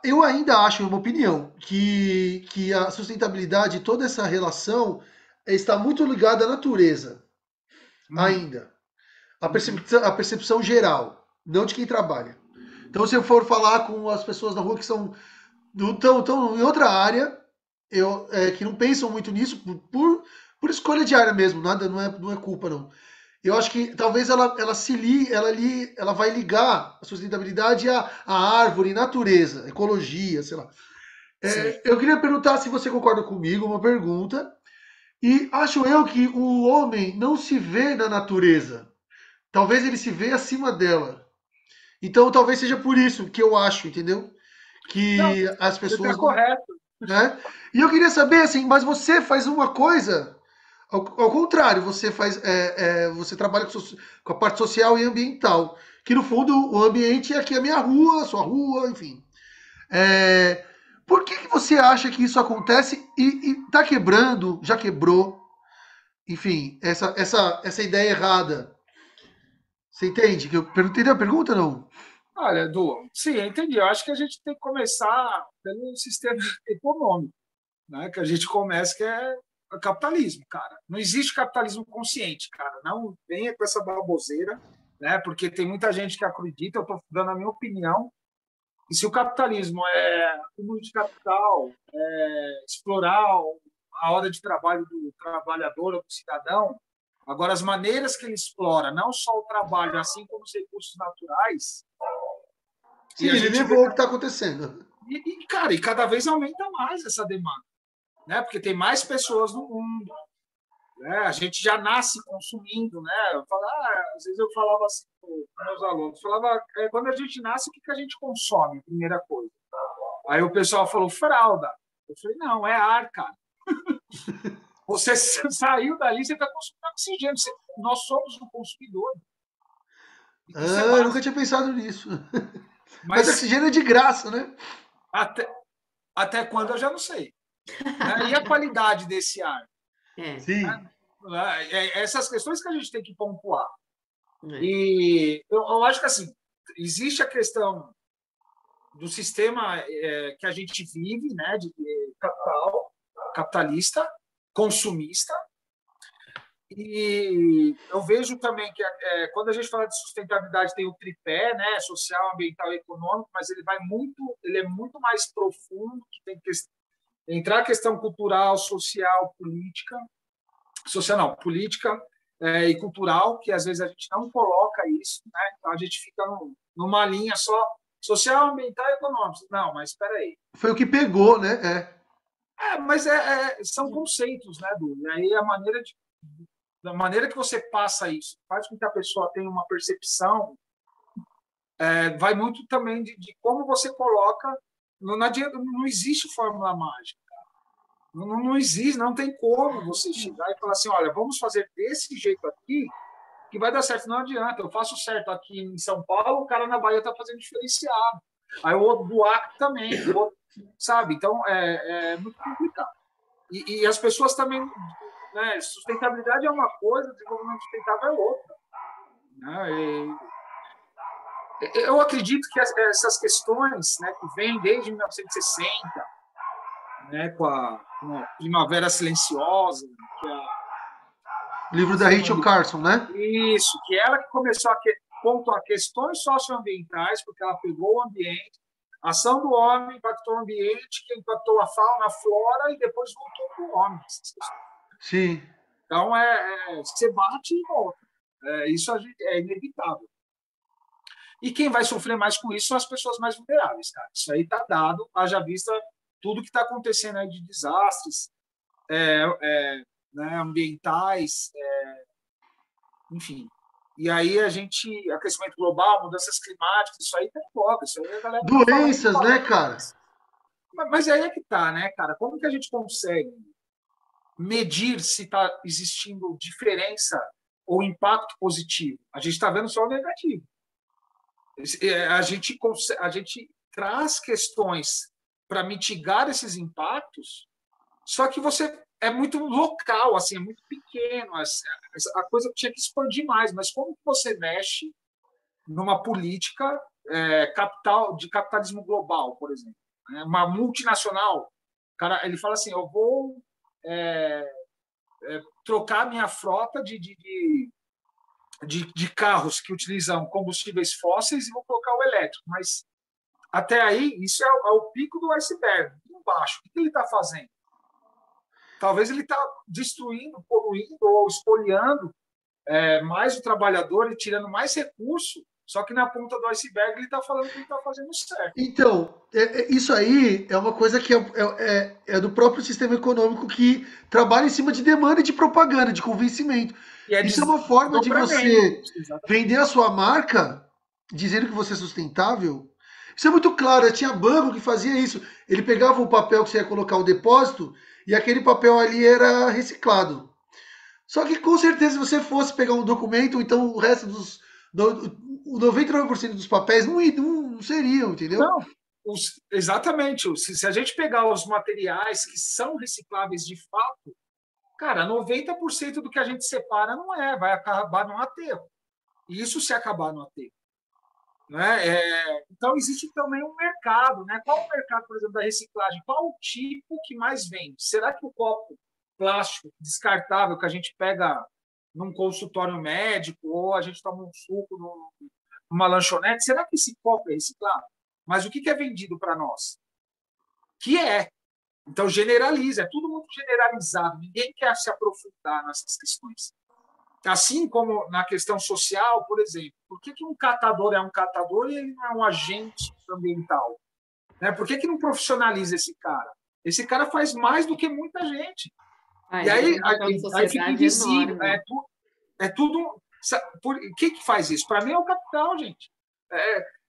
[SPEAKER 1] Eu ainda acho, é uma opinião, que a sustentabilidade, toda essa relação está muito ligada à natureza. Ainda. A percepção geral, não de quem trabalha. Então, se eu for falar com as pessoas na rua que estão em outra área, que não pensam muito nisso, por escolha diária mesmo, nada, não é culpa, não. Eu acho que talvez ela vai ligar a sustentabilidade à árvore, natureza, ecologia, sei lá. Eu queria perguntar se você concorda comigo, uma pergunta. E acho eu que o homem não se vê na natureza. Talvez ele se vê acima dela. Então talvez seja por isso que eu acho, entendeu? Que as pessoas...
[SPEAKER 3] Você tá correto.
[SPEAKER 1] Né? E eu queria saber, assim, mas você faz uma coisa... Ao contrário, você você trabalha com a parte social e ambiental, que no fundo o ambiente é aqui a minha rua, a sua rua, enfim. Por que você acha que isso acontece e está quebrando, já quebrou, enfim, essa ideia errada? Você entende? Que eu perguntei a pergunta, não?
[SPEAKER 3] Olha, Edu, sim, eu entendi. Eu acho que a gente tem que começar pelo sistema econômico, né? Que a gente começa, que é o capitalismo, cara. Não existe capitalismo consciente, cara. Não venha com essa baboseira, né? Porque tem muita gente que acredita, eu estou dando a minha opinião, e se o capitalismo é acúmulo de capital, explorar a hora de trabalho do trabalhador ou do cidadão, agora as maneiras que ele explora, não só o trabalho, assim como os recursos naturais,
[SPEAKER 1] Sim,
[SPEAKER 3] e a
[SPEAKER 1] ele
[SPEAKER 3] gente vê,
[SPEAKER 1] levou o que está acontecendo.
[SPEAKER 3] cara, e cada vez aumenta mais essa demanda, né? Porque tem mais pessoas no mundo, né? A gente já nasce consumindo, né? Às vezes eu falava assim para meus alunos, falava, quando a gente nasce, o que a gente consome? Primeira coisa. Aí o pessoal falou fralda. Eu falei, não, é ar, cara. Você saiu dali, você está consumindo oxigênio. Nós somos um consumidor. Isso é
[SPEAKER 1] Ah, eu nunca
[SPEAKER 3] básico.
[SPEAKER 1] tinha pensado nisso. Mas
[SPEAKER 3] Mas
[SPEAKER 1] oxigênio é de graça, né?
[SPEAKER 3] até, até quando eu já não sei. Né? E a qualidade desse ar?
[SPEAKER 2] É,
[SPEAKER 1] Sim.
[SPEAKER 3] Essas questões que a gente tem que pontuar.
[SPEAKER 2] é.
[SPEAKER 3] E eu acho que assim, existe a questão do sistema que a gente vive, né, de capitalista, consumista. E eu vejo também que quando a gente fala de sustentabilidade tem o tripé, né, social, ambiental e econômico, mas ele é muito mais profundo, tem que entrar a questão cultural, social, política, social não, política e cultural, que às vezes a gente não coloca isso, né? Então a gente fica numa linha só social, ambiental e econômico. Não, mas espera aí.
[SPEAKER 1] Foi o que pegou, né?
[SPEAKER 3] Mas são conceitos, né, Du? E aí da maneira que você passa isso, faz com que a pessoa tenha uma percepção, vai muito também de como você coloca. Não existe fórmula mágica. Não existe, não tem como você chegar e falar assim, olha, vamos fazer desse jeito aqui que vai dar certo. Não adianta, eu faço certo aqui em São Paulo, o cara na Bahia está fazendo diferenciado. Aí o outro do Acre também, o outro, sabe? Então, é muito complicado. E as pessoas também, né, sustentabilidade é uma coisa, desenvolvimento sustentável é outra. Né? Eu acredito que essas questões, né, que vêm desde 1960, né, com a Primavera Silenciosa, que é
[SPEAKER 1] Livro da Rachel
[SPEAKER 3] a
[SPEAKER 1] Carson, né?
[SPEAKER 3] isso, que ela que começou a pontuar questões socioambientais, porque ela pegou o ambiente, a ação do homem impactou o ambiente, que impactou a fauna, a flora, e depois voltou para o homem.
[SPEAKER 1] Sim.
[SPEAKER 3] Então, você bate e volta. Isso é inevitável. E quem vai sofrer mais com isso são as pessoas mais vulneráveis, cara. Isso aí está dado, haja vista tudo que está acontecendo aí de desastres né, ambientais, enfim. E aí aquecimento global, mudanças climáticas, isso aí tem voga, isso aí a galera está falando.
[SPEAKER 1] Doenças, né, cara?
[SPEAKER 3] Mas aí é que tá, né, cara? Como que a gente consegue medir se está existindo diferença ou impacto positivo? A gente está vendo só o negativo. A gente traz questões para mitigar esses impactos, só que você é muito local, assim, é muito pequeno. A coisa tinha que expandir mais, mas como que você mexe numa política de capitalismo global, por exemplo? Né? Uma multinacional, cara, ele fala assim, eu vou trocar minha frota de carros que utilizam combustíveis fósseis e vou colocar o elétrico, mas até aí, isso é o pico do iceberg, embaixo. O que ele está fazendo? Talvez ele está destruindo, poluindo ou espoliando mais o trabalhador e tirando mais recurso, só que na ponta do iceberg ele está falando que ele está fazendo certo.
[SPEAKER 1] Então, isso aí é uma coisa que é do próprio sistema econômico que trabalha em cima de demanda e de propaganda, de convencimento.
[SPEAKER 3] E é
[SPEAKER 1] Isso é uma forma de
[SPEAKER 3] desdobramento.
[SPEAKER 1] você
[SPEAKER 3] Exatamente.
[SPEAKER 1] vender a sua marca dizendo que você é sustentável. Isso é muito claro. Tinha banco que fazia isso. Ele pegava o papel que você ia colocar o depósito e aquele papel ali era reciclado. Só que com certeza, se você fosse pegar um documento, então o resto o 99% dos papéis não seriam, entendeu?
[SPEAKER 3] Não, exatamente. Se a gente pegar os materiais que são recicláveis de fato, cara, 90% do que a gente separa não vai acabar num aterro. E isso se acabar no aterro. Né? Então, existe também um mercado. Né? Qual o mercado, por exemplo, da reciclagem? Qual o tipo que mais vende? Será que o copo plástico descartável que a gente pega num consultório médico ou a gente toma um suco numa lanchonete, será que esse copo é reciclado? Mas o que é vendido para nós? Que é. Então, generaliza. É tudo muito generalizado. Ninguém quer se aprofundar nessas questões. Assim como na questão social, por exemplo, por que um catador é um catador e ele não é um agente ambiental? Né? Por que não profissionaliza esse cara? Esse cara faz mais do que muita gente. E aí fica invisível. É tudo. Quem que faz isso? Para mim é o capital, gente.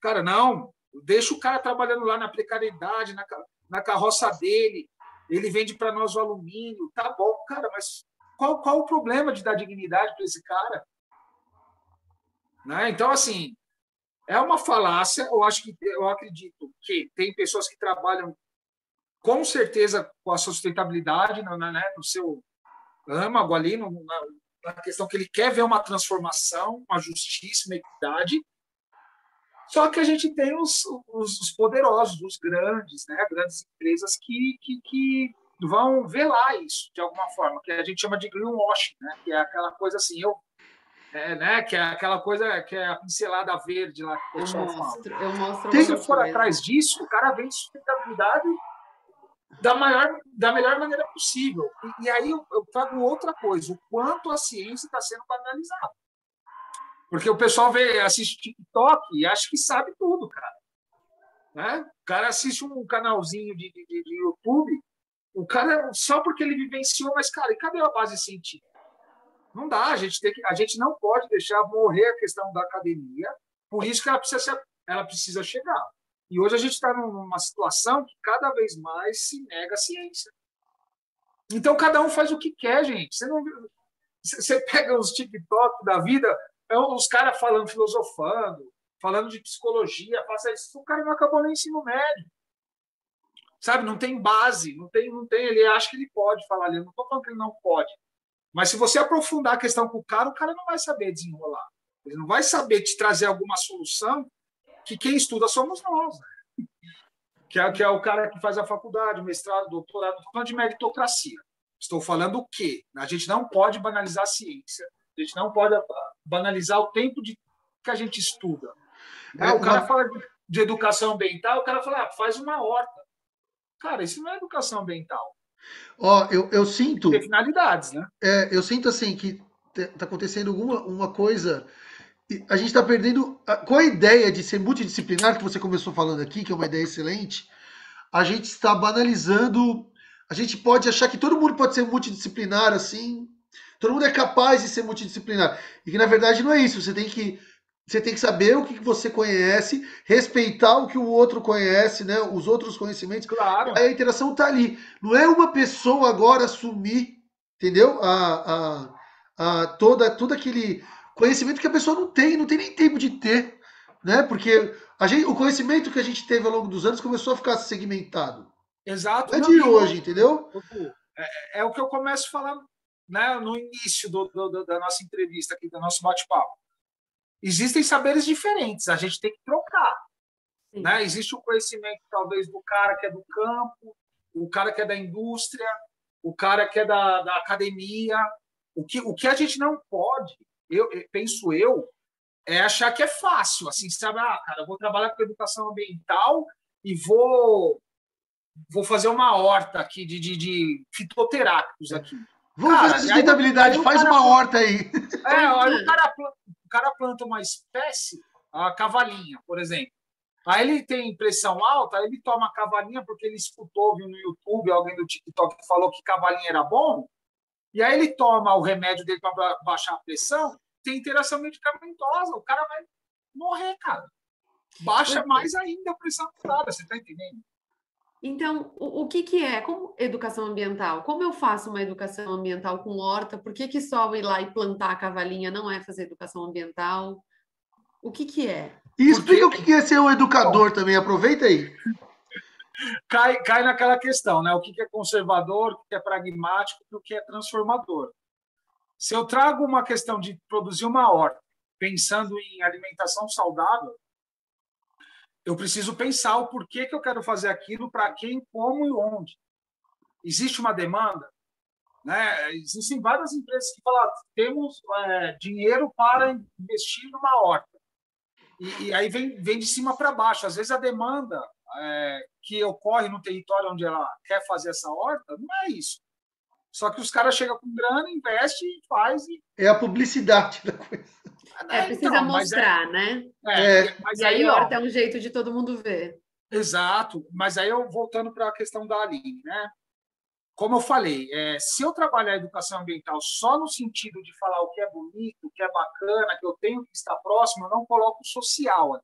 [SPEAKER 3] Cara, não. Deixa o cara trabalhando lá na precariedade, na carroça dele. Ele vende para nós o alumínio. Tá bom, cara, mas qual o problema de dar dignidade para esse cara? Né? Então, assim, é uma falácia. Eu acredito que tem pessoas que trabalham com certeza com a sustentabilidade no seu âmago ali, na questão que ele quer ver uma transformação, uma justiça, uma equidade. Só que a gente tem os poderosos, os grandes, né? Grandes empresas que vão velar isso de alguma forma, que a gente chama de greenwashing, né? Que é aquela coisa assim, né? Que é aquela coisa que é a pincelada verde lá que o pessoal fala.
[SPEAKER 2] Eu mostro.
[SPEAKER 3] Se for atrás disso, o cara vende sustentabilidade da melhor maneira possível. E aí eu trago outra coisa, o quanto a ciência está sendo banalizada. Porque o pessoal assiste TikTok e acha que sabe tudo, cara. Né? O cara assiste um canalzinho de YouTube, o cara, só porque ele vivenciou, mas, cara, e cadê a base científica? Não dá, a gente não pode deixar morrer a questão da academia, por isso que ela precisa chegar. E hoje a gente está numa situação que cada vez mais se nega a ciência. Então, cada um faz o que quer, gente. Você pega os TikTok da vida, os caras falando, filosofando, falando de psicologia, o cara não acabou nem o ensino médio. Sabe, não tem base, não tem, ele acha que ele pode falar ali. Eu não estou falando que ele não pode. Mas se você aprofundar a questão com o cara não vai saber desenrolar. Ele não vai saber te trazer alguma solução que quem estuda somos nós. Que é o cara que faz a faculdade, o mestrado, o doutorado. Não estou falando de meritocracia. Estou falando o quê? A gente não pode banalizar a ciência. A gente não pode banalizar o tempo que a gente estuda. O cara fala de educação ambiental, o cara fala, faz uma horta. Cara, isso não é educação ambiental.
[SPEAKER 1] Eu sinto...
[SPEAKER 3] Tem finalidades, né?
[SPEAKER 1] Eu sinto assim que está acontecendo uma coisa... A gente está perdendo... Com a ideia de ser multidisciplinar, que você começou falando aqui, que é uma ideia excelente, a gente está banalizando... A gente pode achar que todo mundo pode ser multidisciplinar, assim... Todo mundo é capaz de ser multidisciplinar. E que, na verdade, não é isso. Você tem que saber o que você conhece, respeitar o que o outro conhece, né? Os outros conhecimentos.
[SPEAKER 3] Claro.
[SPEAKER 1] Aí a interação está ali. Não é uma pessoa agora assumir, entendeu? Todo aquele conhecimento que a pessoa não tem nem tempo de ter, né? Porque o conhecimento que a gente teve ao longo dos anos começou a ficar segmentado.
[SPEAKER 3] Exato.
[SPEAKER 1] Não é de hoje, entendeu?
[SPEAKER 3] É o que eu começo falando, né, no início da nossa entrevista aqui, do nosso bate-papo. Existem saberes diferentes, a gente tem que trocar. Né? Existe o conhecimento, talvez, do cara que é do campo, o cara que é da indústria, o cara que é da academia. O que a gente não pode, penso, é achar que é fácil. Assim, sabe, cara, eu vou trabalhar com educação ambiental e vou fazer uma horta aqui de fitoterápicos aqui.
[SPEAKER 1] Vamos fazer sustentabilidade, faz uma horta aí.
[SPEAKER 3] Aí o cara planta uma espécie, a cavalinha, por exemplo. Aí ele tem pressão alta, aí ele toma a cavalinha porque ele escutou, viu no YouTube, alguém do TikTok que falou que cavalinha era bom, e aí ele toma o remédio dele para baixar a pressão, tem interação medicamentosa, o cara vai morrer, cara. Baixa mais ainda a pressão cruzada, você está entendendo?
[SPEAKER 2] Então, o que é como educação ambiental? Como eu faço uma educação ambiental com horta? Por que só ir lá e plantar a cavalinha não é fazer educação ambiental? O que é?
[SPEAKER 1] E explica o que é ser um educador também, aproveita aí.
[SPEAKER 3] Cai naquela questão, né? O que é conservador, o que é pragmático e o que é transformador. Se eu trago uma questão de produzir uma horta, pensando em alimentação saudável, eu preciso pensar o porquê que eu quero fazer aquilo, para quem, como e onde. Existe uma demanda, né? Existem várias empresas que falam, temos dinheiro para investir numa horta. E aí vem de cima para baixo. Às vezes a demanda que ocorre no território onde ela quer fazer essa horta não é isso. Só que os caras chegam com grana, investem e faz.
[SPEAKER 1] É a publicidade da coisa.
[SPEAKER 2] Precisa
[SPEAKER 3] Então,
[SPEAKER 2] mostrar, né?
[SPEAKER 3] Mas
[SPEAKER 2] e aí, horta é um jeito de todo mundo ver.
[SPEAKER 3] Exato. Mas aí, voltando para a questão da Aline, né? Como eu falei, se eu trabalhar a educação ambiental só no sentido de falar o que é bonito, o que é bacana, que eu tenho que estar próximo, eu não coloco o social.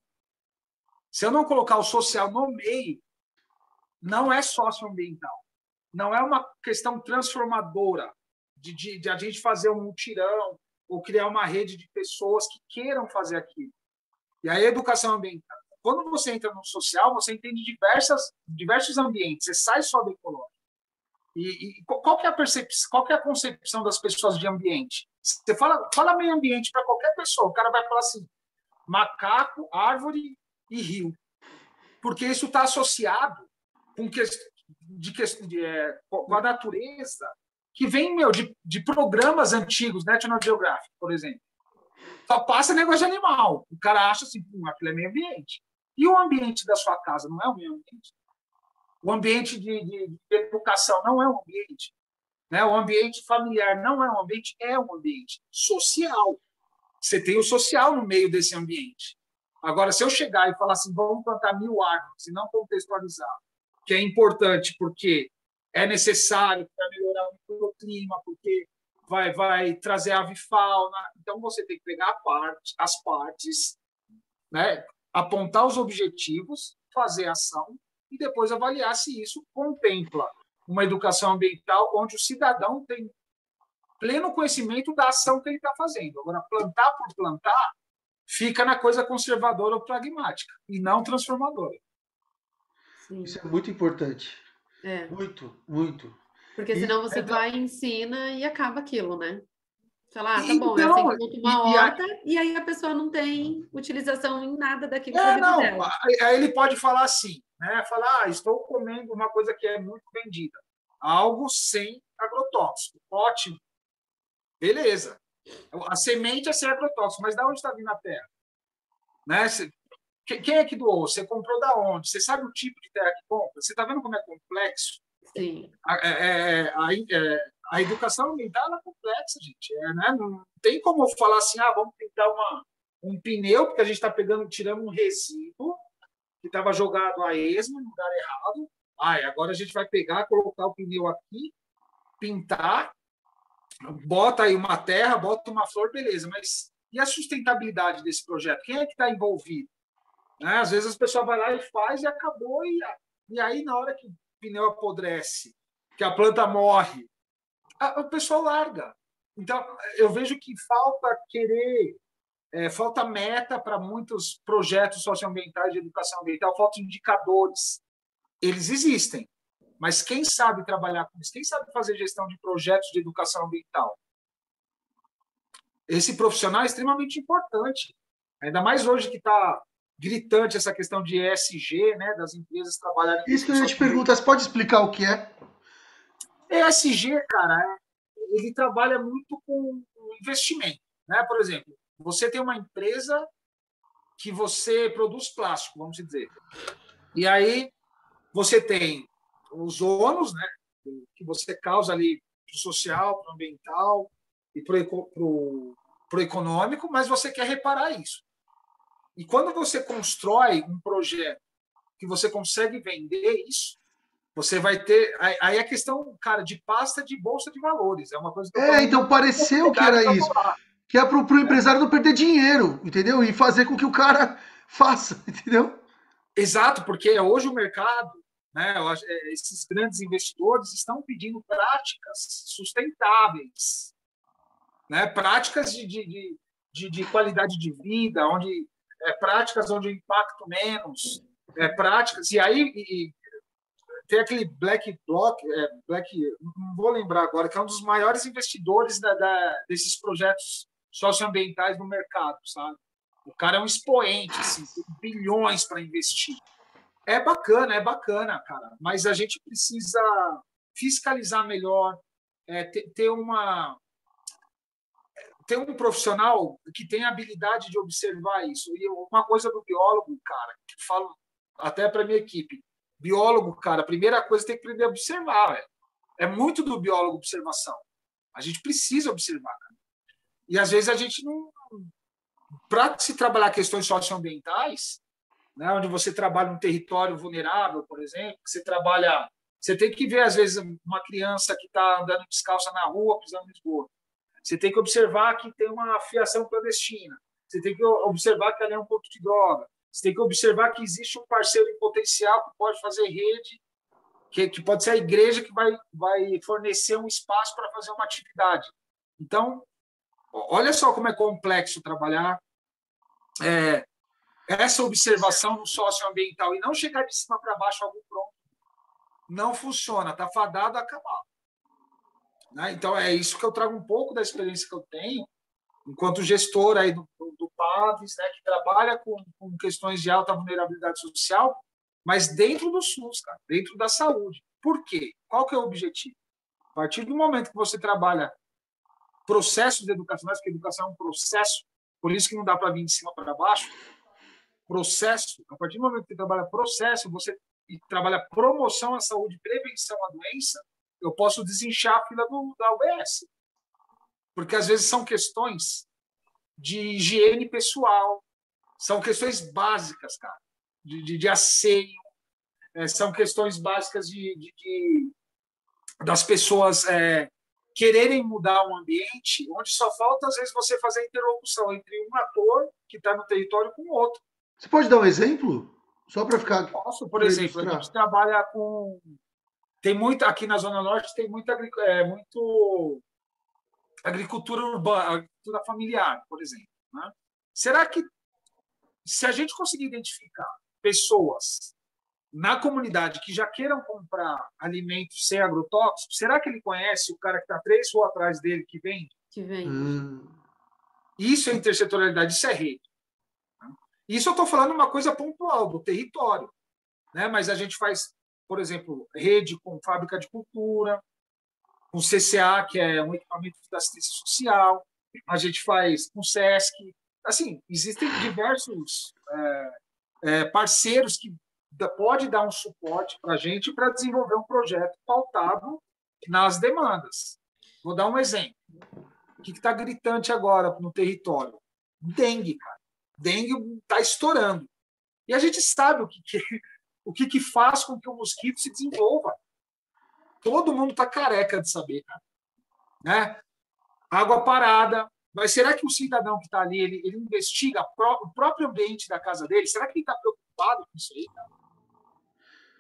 [SPEAKER 3] Se eu não colocar o social no meio, não é socioambiental. Não é uma questão transformadora de a gente fazer um mutirão ou criar uma rede de pessoas que queiram fazer aquilo. E aí, a educação ambiental, quando você entra no social, você entende diversos ambientes, você sai só do ecológico. E qual que é a concepção das pessoas de ambiente? Você fala meio ambiente para qualquer pessoa, o cara vai falar assim, macaco, árvore e rio. Porque isso está associado com a natureza, que vem de programas antigos, National Geographic, por exemplo. Só passa negócio de animal. O cara acha assim, aquilo é meio ambiente. E o ambiente da sua casa não é o meio ambiente? O ambiente de educação não é um ambiente, né? O ambiente familiar não é um ambiente, é um ambiente social. Você tem o social no meio desse ambiente. Agora, se eu chegar e falar assim, vamos plantar 1000 árvores e não contextualizar, que é importante porque é necessário para melhorar o microclima, porque vai trazer avifauna, então você tem que pegar as partes, né? Apontar os objetivos, fazer ação, e depois avaliar se isso contempla uma educação ambiental onde o cidadão tem pleno conhecimento da ação que ele está fazendo. Agora, plantar por plantar fica na coisa conservadora ou pragmática, e não transformadora.
[SPEAKER 2] Sim.
[SPEAKER 1] Isso é muito importante. Muito, muito.
[SPEAKER 2] Porque senão você vai, ensina e acaba aquilo, né? Falar, tá bom,
[SPEAKER 3] então,
[SPEAKER 2] eu tenho uma horta, e aí a pessoa não tem utilização em nada daquilo que a vida dela.
[SPEAKER 3] Aí ele pode falar assim, né? Falar, estou comendo uma coisa que é muito vendida. Algo sem agrotóxico. Ótimo. Beleza. A semente é sem agrotóxico, mas de onde está vindo a terra? Né? Quem é que doou? Você comprou da onde? Você sabe o tipo de terra que compra? Você está vendo como é complexo?
[SPEAKER 2] Sim.
[SPEAKER 3] A educação ambiental é complexa, gente. Né? Não tem como eu falar assim, vamos pintar um pneu, porque a gente está tirando um resíduo que estava jogado a esmo no lugar errado. Agora a gente vai pegar, colocar o pneu aqui, pintar, bota aí uma terra, bota uma flor, beleza. Mas e a sustentabilidade desse projeto? Quem é que está envolvido? Né? Às vezes as pessoas vão lá e faz e acabou. E aí, na hora que o pneu apodrece, que a planta morre, o pessoal larga. Então, eu vejo que falta falta meta para muitos projetos socioambientais de educação ambiental, falta indicadores. Eles existem, mas quem sabe trabalhar com isso? Quem sabe fazer gestão de projetos de educação ambiental? Esse profissional é extremamente importante, ainda mais hoje que está gritante essa questão de ESG, né, das empresas trabalharem...
[SPEAKER 1] Isso que eu ia te perguntar, você pode explicar o que é?
[SPEAKER 3] ESG, cara, ele trabalha muito com investimento, né? Por exemplo, você tem uma empresa que você produz plástico, vamos dizer. E aí você tem os ônus, né, que você causa ali para o social, para o ambiental e para o econômico, mas você quer reparar isso. E quando você constrói um projeto que você consegue vender isso, você vai ter... Aí a questão, cara, de pasta de bolsa de valores. É uma coisa que
[SPEAKER 1] então pareceu que era isso. Que é para o empresário não perder dinheiro, entendeu? E fazer com que o cara faça, entendeu?
[SPEAKER 3] Exato, porque hoje o mercado, né, esses grandes investidores estão pedindo práticas sustentáveis, né? Práticas de qualidade de vida, práticas onde o impacto menos, práticas... E aí... tem aquele BlackRock, não vou lembrar agora, que é um dos maiores investidores desses projetos socioambientais no mercado, sabe? O cara é um expoente, assim, tem bilhões para investir. É bacana, cara, mas a gente precisa fiscalizar melhor, ter um profissional que tenha habilidade de observar isso. E uma coisa do biólogo, cara, que eu falo até para minha equipe, biólogo, cara, a primeira coisa tem que aprender a observar, velho. É muito do biólogo observação. A gente precisa observar, cara. E às vezes a gente não... Para se trabalhar questões socioambientais, né, onde você trabalha um território vulnerável, por exemplo, você tem que ver, às vezes, uma criança que está andando descalça na rua, pisando no esgoto. Você tem que observar que tem uma fiação clandestina. Você tem que observar que ali é um ponto de droga. Você tem que observar que existe um parceiro em potencial que pode fazer rede, que pode ser a igreja que vai fornecer um espaço para fazer uma atividade. Então, olha só como é complexo trabalhar essa observação no socioambiental e não chegar de cima para baixo algo pronto. Não funciona, está fadado a acabar. Né? Então, é isso que eu trago um pouco da experiência que eu tenho enquanto gestor aí do PAVES, né, que trabalha com questões de alta vulnerabilidade social, mas dentro do SUS, cara, dentro da saúde. Por quê? Qual que é o objetivo? A partir do momento que você trabalha processos educacionais, porque a educação é um processo, por isso que não dá para vir de cima para baixo, processo, a partir do momento que você trabalha processo, você trabalha promoção à saúde, prevenção à doença, eu posso desinchar a fila da UBS. Porque, às vezes, são questões de higiene pessoal, são questões básicas, cara, de asseio, são questões básicas das pessoas quererem mudar um ambiente onde só falta, às vezes, você fazer a interlocução entre um ator que está no território com o outro.
[SPEAKER 1] Você pode dar um exemplo? Só para ficar...
[SPEAKER 3] Posso, por exemplo, a gente trabalha com... Tem muito, aqui na Zona Norte, tem muito agricultura urbana, agricultura familiar, por exemplo. Né? Será que, se a gente conseguir identificar pessoas na comunidade que já queiram comprar alimentos sem agrotóxicos, será que ele conhece o cara que está 3 ruas atrás dele que vende?
[SPEAKER 2] Que vende.
[SPEAKER 3] Isso é intersetorialidade, isso é rede. Isso eu estou falando uma coisa pontual do território, né? Mas a gente faz, por exemplo, rede com fábrica de cultura, com CCA, que é um equipamento de assistência social, a gente faz com SESC. Assim, existem diversos parceiros que podem dar um suporte para a gente para desenvolver um projeto pautado nas demandas. Vou dar um exemplo. O que está gritante agora no território? Dengue, cara. Dengue está estourando. E a gente sabe o que faz com que o mosquito se desenvolva. Todo mundo está careca de saber, cara. Né? Água parada. Mas será que o cidadão que está ali, ele investiga o próprio ambiente da casa dele? Será que ele está preocupado com isso aí, cara?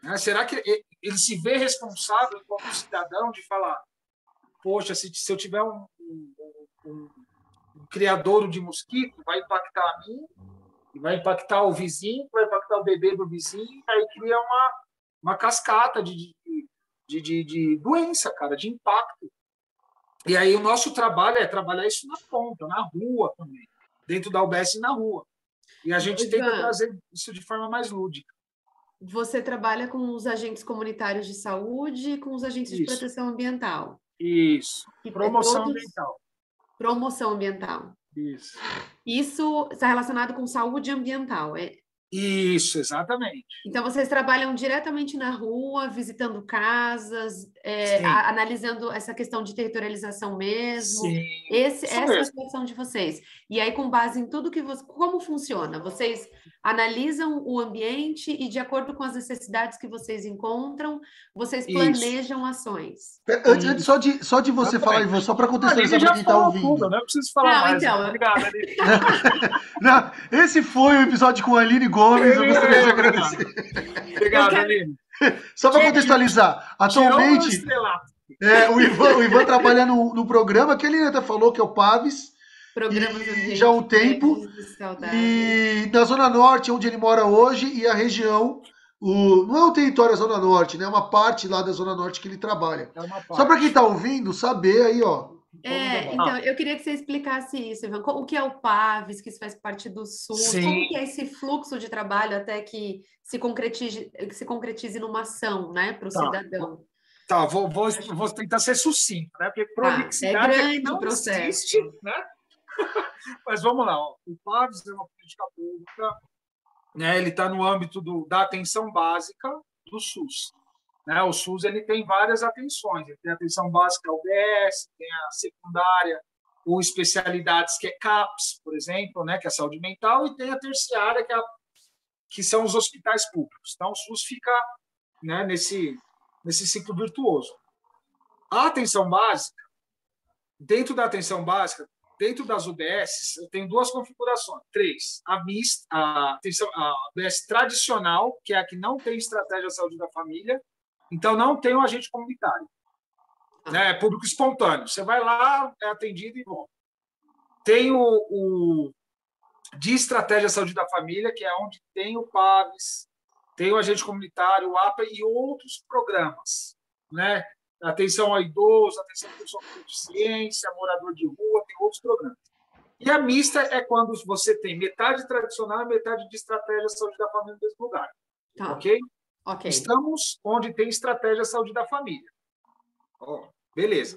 [SPEAKER 3] Né? Será que ele se vê responsável como cidadão de falar, poxa, se eu tiver um criadouro de mosquito, vai impactar a mim, vai impactar o vizinho, vai impactar o bebê do vizinho, aí cria uma cascata de doença, cara, de impacto. E aí o nosso trabalho é trabalhar isso na ponta, na rua também, dentro da UBS e na rua. E a gente tenta trazer isso de forma mais lúdica.
[SPEAKER 2] Você trabalha com os agentes comunitários de saúde e com os agentes de proteção ambiental.
[SPEAKER 3] Isso. Promoção ambiental.
[SPEAKER 2] Promoção ambiental.
[SPEAKER 3] Isso.
[SPEAKER 2] Isso está relacionado com saúde ambiental,
[SPEAKER 3] Isso, exatamente.
[SPEAKER 2] Então, vocês trabalham diretamente na rua, visitando casas, analisando essa questão de territorialização mesmo.
[SPEAKER 3] Sim.
[SPEAKER 2] Essa é a situação de vocês. E aí, com base em tudo que como funciona? Vocês analisam o ambiente e, de acordo com as necessidades que vocês encontram, vocês planejam ações.
[SPEAKER 1] Antes só de você falar, Ivan, só para contextualizar para quem está ouvindo.
[SPEAKER 3] Tudo, não preciso falar mais.
[SPEAKER 2] Então,
[SPEAKER 3] obrigado, Aline.
[SPEAKER 1] Não, esse foi o episódio com a Aline Gomes. Eu gostaria de agradecer.
[SPEAKER 3] Obrigado, Aline.
[SPEAKER 1] Só para contextualizar, atualmente o Ivan trabalha no programa que ele até falou, que é o PAVES, e já há um tempo. E na Zona Norte, onde ele mora hoje, e a região, não é o território da Zona Norte, né? É uma parte lá da Zona Norte que ele trabalha. Só para quem está ouvindo, saber aí, ó,
[SPEAKER 2] Então, eu queria que você explicasse isso, Ivan. O que é o PAVES, que isso faz parte do SUS?
[SPEAKER 3] Sim.
[SPEAKER 2] Como que é esse fluxo de trabalho até que se concretize numa ação, né, para o cidadão?
[SPEAKER 3] Tá, vou tentar ser sucinto, né? Porque prolixidade
[SPEAKER 2] grande
[SPEAKER 3] não
[SPEAKER 2] o processo.
[SPEAKER 3] existe, né? Mas vamos lá, ó. O PAVES é uma política pública, né? Ele está no âmbito da atenção básica do SUS. Né? O SUS ele tem várias atenções. Ele tem a atenção básica UBS, tem a secundária, ou especialidades que é CAPS, por exemplo, né? Que é a saúde mental, e tem a terciária, que são os hospitais públicos. Então, o SUS fica, né, nesse ciclo virtuoso. A atenção básica, dentro da atenção básica, dentro das UBS, eu tenho duas configurações, três. A UBS tradicional, que é a que não tem estratégia de saúde da família, então não tem um agente comunitário. Né? É público espontâneo. Você vai lá, é atendido e volta. Tem o de estratégia de saúde da família, que é onde tem o PAVES, tem o agente comunitário, o APA e outros programas. Né? Atenção ao idoso, atenção à pessoa com deficiência, morador de rua, tem outros programas. E a mista é quando você tem metade tradicional e metade de estratégia de saúde da família no mesmo lugar.
[SPEAKER 2] Tá.
[SPEAKER 3] Ok?
[SPEAKER 2] Ok.
[SPEAKER 3] Estamos onde tem estratégia de saúde da família. Beleza.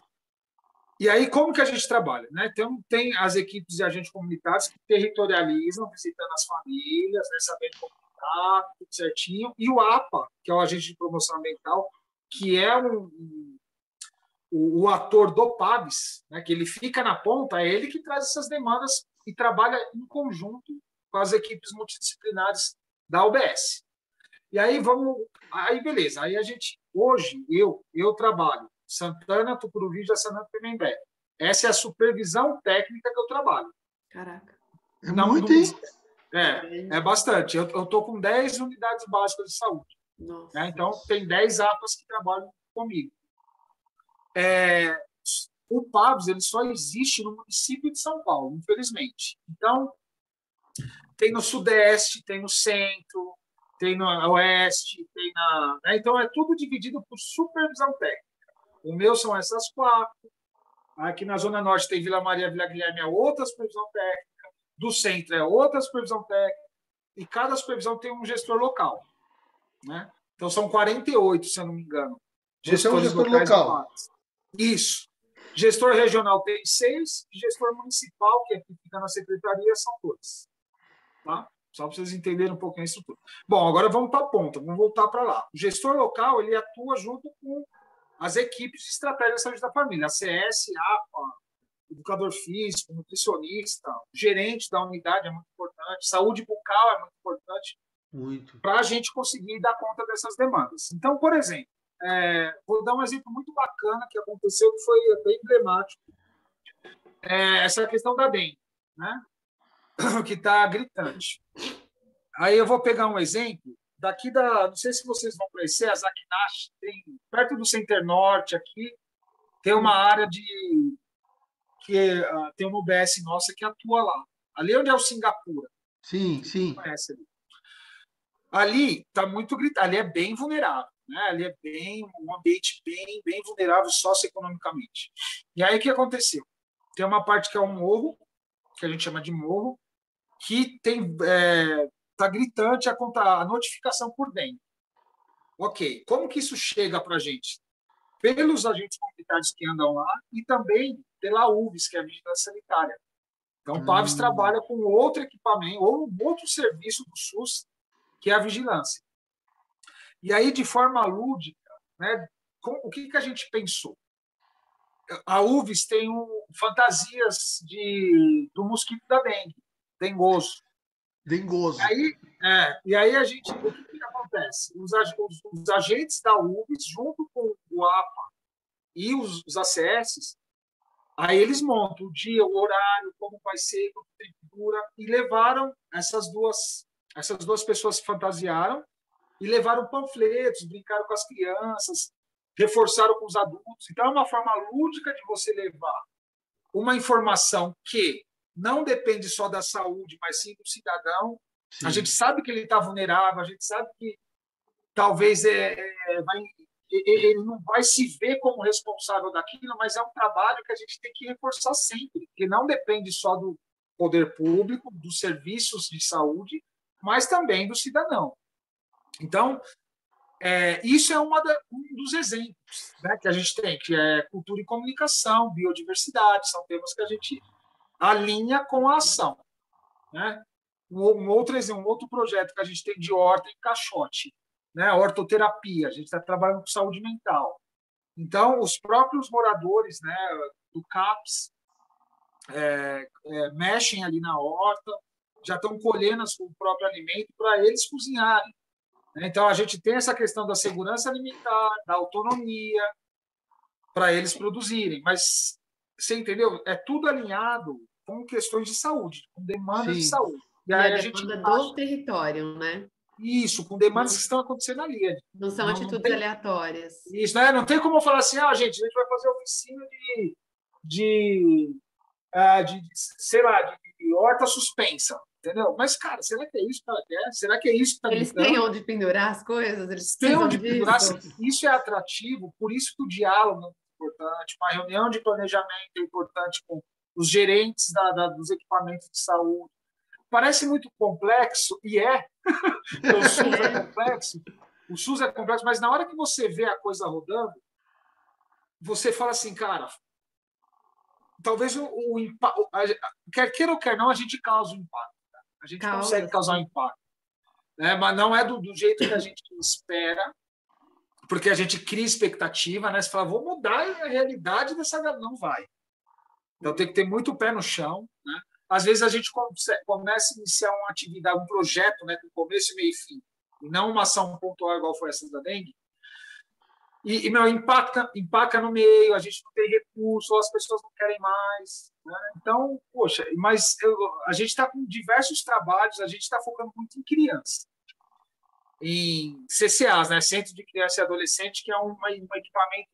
[SPEAKER 3] E aí, como que a gente trabalha? Né? Então, tem as equipes de agentes comunitários que territorializam, visitando as famílias, né, sabendo como está, tudo certinho. E o APA, que é o agente de promoção ambiental, que é o ator do PAVES, né, que ele fica na ponta, é ele que traz essas demandas e trabalha em conjunto com as equipes multidisciplinares da UBS. E aí beleza. Aí a gente, hoje, eu trabalho Santana, Tucuruvi, Jaçanã, Tremembé. Essa é a supervisão técnica que eu trabalho.
[SPEAKER 2] Caraca.
[SPEAKER 1] É muito, hein?
[SPEAKER 3] É bastante. Eu estou com 10 unidades básicas de saúde. Né? Então, tem 10 APAs que trabalham comigo. O PAVES ele só existe no município de São Paulo, infelizmente. Então, tem no Sudeste, tem no Centro, tem no Oeste, né? Então, é tudo dividido por supervisão técnica. O meu são essas 4. Aqui na Zona Norte tem Vila Maria, Vila Guilherme, é outra supervisão técnica. Do Centro é outra supervisão técnica. E cada supervisão tem um gestor local. Né? Então, são 48, se eu não me engano.
[SPEAKER 1] Você é um gestor local.
[SPEAKER 3] Isso. Gestor regional tem 6, e gestor municipal, que fica na secretaria, são 2. Tá? Só para vocês entenderem um pouquinho a estrutura. Bom, agora vamos para a ponta, vamos voltar para lá. O gestor local ele atua junto com as equipes de estratégia de saúde da família, a CS, APA, educador físico, nutricionista, gerente da unidade é muito importante, saúde bucal é muito importante para a gente conseguir dar conta dessas demandas. Então, por exemplo, vou dar um exemplo muito bacana que aconteceu, que foi bem emblemático. Essa questão da dengue, né? Que está gritante. Aí eu vou pegar um exemplo daqui não sei se vocês vão conhecer, a Zakinash, perto do Center Norte aqui, tem uma área tem uma UBS nossa que atua lá. Ali onde é o Singapura.
[SPEAKER 1] Sim, sim.
[SPEAKER 3] Conhece ali. Ali está muito gritado, ali é bem vulnerável. Né? Ali é um ambiente bem vulnerável socioeconomicamente. E aí o que aconteceu? Tem uma parte que é um morro, que a gente chama de morro, que está gritante a notificação por dengue. Ok, como que isso chega para a gente? Pelos agentes comunitários que andam lá e também pela UVS, que é a Vigilância Sanitária. Então, o PAVES trabalha com outro equipamento, ou um outro serviço do SUS, que é a vigilância. E aí, de forma lúdica, né, o que a gente pensou? A UVS tem fantasias do mosquito da dengue, dengoso.
[SPEAKER 1] Dengoso.
[SPEAKER 3] E aí o que acontece? Os agentes da UVS, junto com o APA e os ACS, aí eles montam o dia, o horário, como vai ser, quanto tempo dura, e levaram essas duas pessoas se fantasiaram e levaram panfletos, brincaram com as crianças, reforçaram com os adultos. Então, é uma forma lúdica de você levar uma informação que não depende só da saúde, mas sim do cidadão. Sim. A gente sabe que ele está vulnerável, a gente sabe que talvez vai ele não vai se ver como responsável daquilo, mas é um trabalho que a gente tem que reforçar sempre, que não depende só do poder público, dos serviços de saúde, mas também do cidadão. Então, isso é um dos exemplos, né, que a gente tem, que é cultura e comunicação, biodiversidade, são temas que a gente alinha com a ação. Né? Um outro projeto que a gente tem de horta em Caixote, né? Hortoterapia, a gente está trabalhando com saúde mental. Então, os próprios moradores, né, do CAPS mexem ali na horta, já estão colhendo o próprio alimento para eles cozinharem. Então, a gente tem essa questão da segurança alimentar, da autonomia, para eles produzirem. Mas, você entendeu? É tudo alinhado com questões de saúde, com demandas de saúde.
[SPEAKER 2] E aí a demanda do território, né?
[SPEAKER 3] Isso, com demandas que estão acontecendo ali.
[SPEAKER 2] Não são atitudes aleatórias.
[SPEAKER 3] Isso, né? Não tem como eu falar assim, gente, a gente vai fazer oficina sei lá, de horta suspensa. Entendeu? Mas, cara, será que é isso que ela quer? Será que é isso que está
[SPEAKER 2] Eles têm onde pendurar as coisas? Eles
[SPEAKER 3] têm onde pendurar. Isso é atrativo, por isso que o diálogo é importante, uma reunião de planejamento é importante com os gerentes dos equipamentos de saúde. Parece muito complexo, e é. O SUS é complexo. O SUS é complexo, mas na hora que você vê a coisa rodando, você fala assim, cara, talvez o impacto, quer queira ou quer não, a gente causa um impacto. A gente consegue causar um impacto. Né? Mas não é do jeito que a gente espera, porque a gente cria expectativa, né? Você fala, vou mudar a realidade dessa galera. Não vai. Então tem que ter muito pé no chão. Né? Às vezes a gente começa a iniciar uma atividade, um projeto, né, com começo, meio e fim, e não uma ação pontual igual foi essa da dengue, e impacta no meio, a gente não tem recurso, ou as pessoas não querem mais. Né? Então, poxa, mas a gente está com diversos trabalhos, a gente está focando muito em criança, em CCAs, né? Centro de Criança e Adolescente, que é um equipamento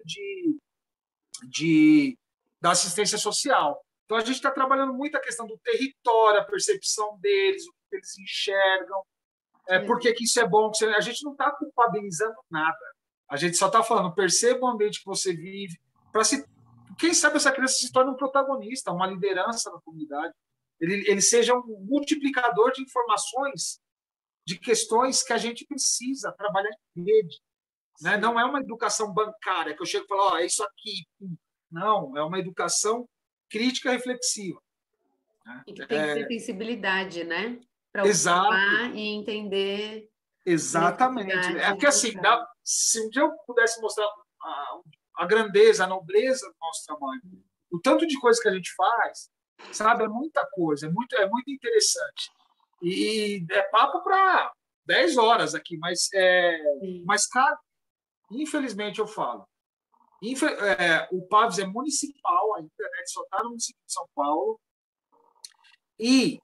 [SPEAKER 3] da assistência social. Então, a gente está trabalhando muito a questão do território, a percepção deles, o que eles enxergam, por que isso é bom. A gente não está culpabilizando nada. A gente só está falando, perceba o ambiente que você vive, para quem sabe essa criança se torne um protagonista, uma liderança na comunidade. Ele seja um multiplicador de informações, de questões que a gente precisa trabalhar em rede. Né? Não é uma educação bancária, que eu chego e falo, é isso aqui. Não, é uma educação crítica reflexiva. Né?
[SPEAKER 2] E que tem que ter sensibilidade, né? Para
[SPEAKER 3] observar
[SPEAKER 2] e entender.
[SPEAKER 3] Exatamente. É porque, assim, se um dia eu pudesse mostrar a grandeza, a nobreza do nosso trabalho, o tanto de coisa que a gente faz, sabe, é muita coisa, é muito interessante. E é papo para 10 horas aqui, mas, cara, infelizmente eu falo, o Pavos é municipal, a internet só está no município de São Paulo, e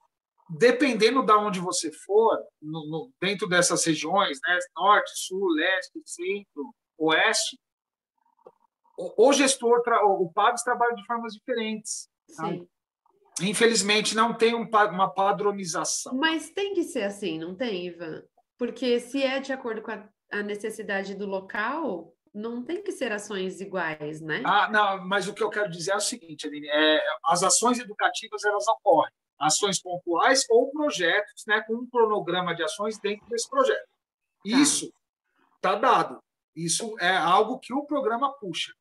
[SPEAKER 3] dependendo de onde você for, dentro dessas regiões, né, norte, sul, leste, centro, oeste, o gestor, o Pavos trabalha de formas diferentes. Sim. Tá? Infelizmente, não tem uma padronização.
[SPEAKER 2] Mas tem que ser assim, não tem, Ivan? Porque se é de acordo com a necessidade do local, não tem que ser ações iguais, né?
[SPEAKER 3] Não, mas o que eu quero dizer é o seguinte, Aline, as ações educativas, elas ocorrem. Ações pontuais ou projetos, né, com um cronograma de ações dentro desse projeto. Isso está dado. Isso é algo que o programa puxa.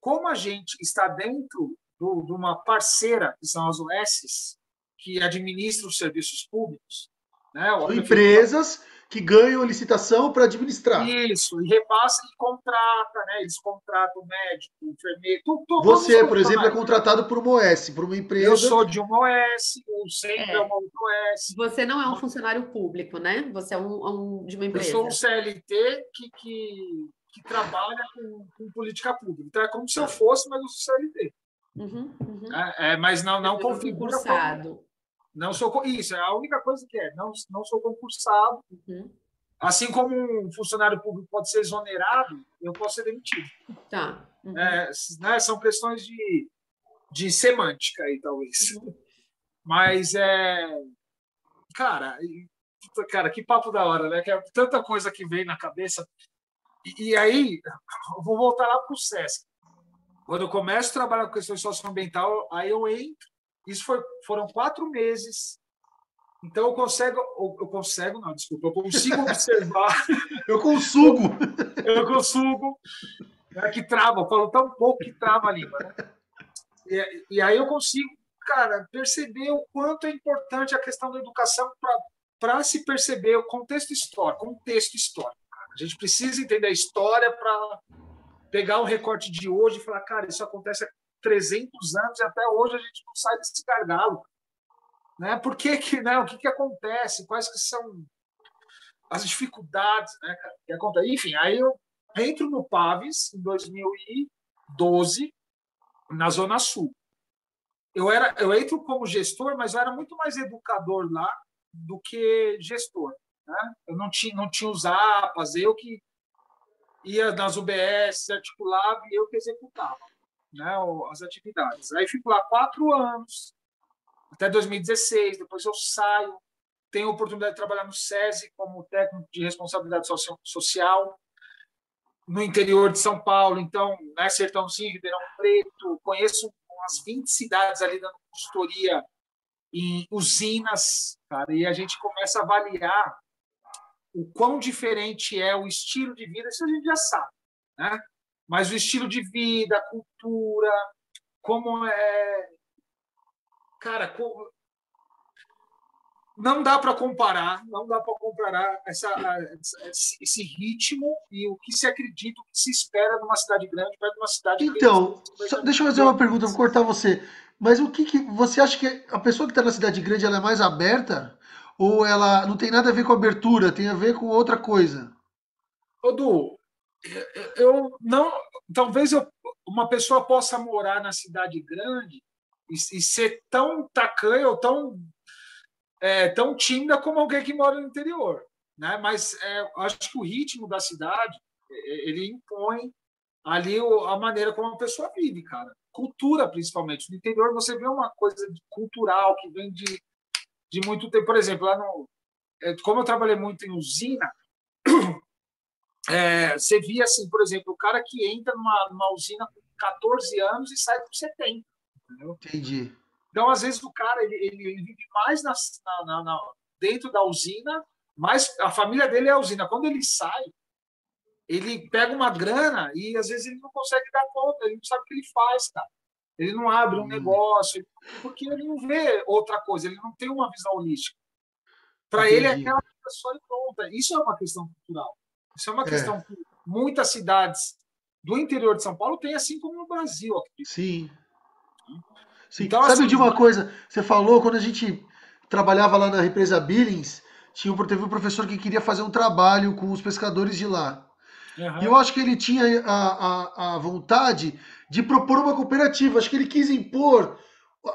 [SPEAKER 3] Como a gente está dentro de uma parceira, que são as OSs, que administram os serviços públicos, né?
[SPEAKER 1] São empresas que ganham licitação para administrar.
[SPEAKER 3] Isso, e repassa e contrata, né? Eles contratam médico, enfermeiro,
[SPEAKER 1] Você, por exemplo, é contratado por uma OS, por uma empresa.
[SPEAKER 3] Eu sou de uma OS, o centro é uma outra OS.
[SPEAKER 2] Você não é um funcionário público, né? Você é de uma empresa.
[SPEAKER 3] Eu sou um CLT que trabalha com política pública. Então, é como se eu fosse, mas eu sou CLT. Mas não configura
[SPEAKER 2] concursado.
[SPEAKER 3] Não sou isso, é a única coisa que não sou concursado. Assim como um funcionário público pode ser exonerado, eu posso ser demitido.
[SPEAKER 2] Tá.
[SPEAKER 3] Né, são questões de semântica aí, talvez. Mas cara, que papo da hora, né? Que é tanta coisa que vem na cabeça. E aí, eu vou voltar lá para o SESC. Quando eu começo a trabalhar com questões socioambiental, aí eu entro. Isso foram 4 meses. Então, eu consigo observar.
[SPEAKER 1] Eu consugo.
[SPEAKER 3] Eu consigo, né, que trava, eu falo tão pouco que trava a língua. Né? E aí eu consigo, cara, perceber o quanto é importante a questão da educação para se perceber o contexto histórico. Cara. A gente precisa entender a história para pegar o recorte de hoje e falar, cara, isso acontece há 300 anos e até hoje a gente não sai desse gargalo. Né? Por que, né? O que acontece? Quais que são as dificuldades, né, cara, que acontece? Enfim, aí eu entro no Paves em 2012, na Zona Sul. Eu entro como gestor, mas eu era muito mais educador lá do que gestor. Né? Eu não tinha os APAs, eu que ia nas UBS, articulava e eu que executava, né, as atividades. Aí fico lá 4 anos, até 2016, depois eu saio, tenho a oportunidade de trabalhar no SESI como técnico de responsabilidade social no interior de São Paulo, então, né, Sertãozinho, Ribeirão Preto, conheço umas 20 cidades ali dando consultoria em usinas, cara, e a gente começa a avaliar o quão diferente é o estilo de vida, isso a gente já sabe, né? Mas o estilo de vida, a cultura, como é... Cara, não dá para comparar esse ritmo e o que se acredita, o que se espera numa cidade grande perto de uma cidade
[SPEAKER 1] Então, deixa eu fazer uma pergunta, vou
[SPEAKER 3] pequena.
[SPEAKER 1] cortar você. Mas o que você acha que a pessoa que está na cidade grande ela é mais aberta? Ou ela não tem nada a ver com abertura, tem a ver com outra coisa?
[SPEAKER 3] Du, eu não. Talvez uma pessoa possa morar na cidade grande e ser tão tacanha ou tão tímida como alguém que mora no interior, né? Mas acho que o ritmo da cidade ele impõe ali a maneira como a pessoa vive, cara. Cultura, principalmente. No interior você vê uma coisa cultural que vem de muito tempo. Por exemplo, lá como eu trabalhei muito em usina, você via assim, por exemplo, o cara que entra numa usina com 14 anos e sai com 70. Entendeu?
[SPEAKER 1] Entendi.
[SPEAKER 3] Então, às vezes, o cara ele vive mais dentro da usina, mas a família dele é a usina. Quando ele sai, ele pega uma grana e, às vezes, ele não consegue dar conta, ele não sabe o que ele faz, cara. Ele não abre um negócio, porque ele não vê outra coisa, ele não tem uma visão holística. Para ele, é
[SPEAKER 1] Entendi.
[SPEAKER 3] aquela coisa só e pronta. Isso é uma questão cultural. Isso é uma
[SPEAKER 1] É,
[SPEAKER 3] questão que muitas cidades do interior de São Paulo têm, assim como no Brasil, acredito.
[SPEAKER 1] sim. Sim.
[SPEAKER 3] Então,
[SPEAKER 1] Sabe de
[SPEAKER 3] assim,
[SPEAKER 1] uma coisa? Você falou, quando a gente trabalhava lá na represa Billings, teve um professor que queria fazer um trabalho com os pescadores de lá. E eu acho que ele tinha a vontade de propor uma cooperativa. Acho que ele quis impor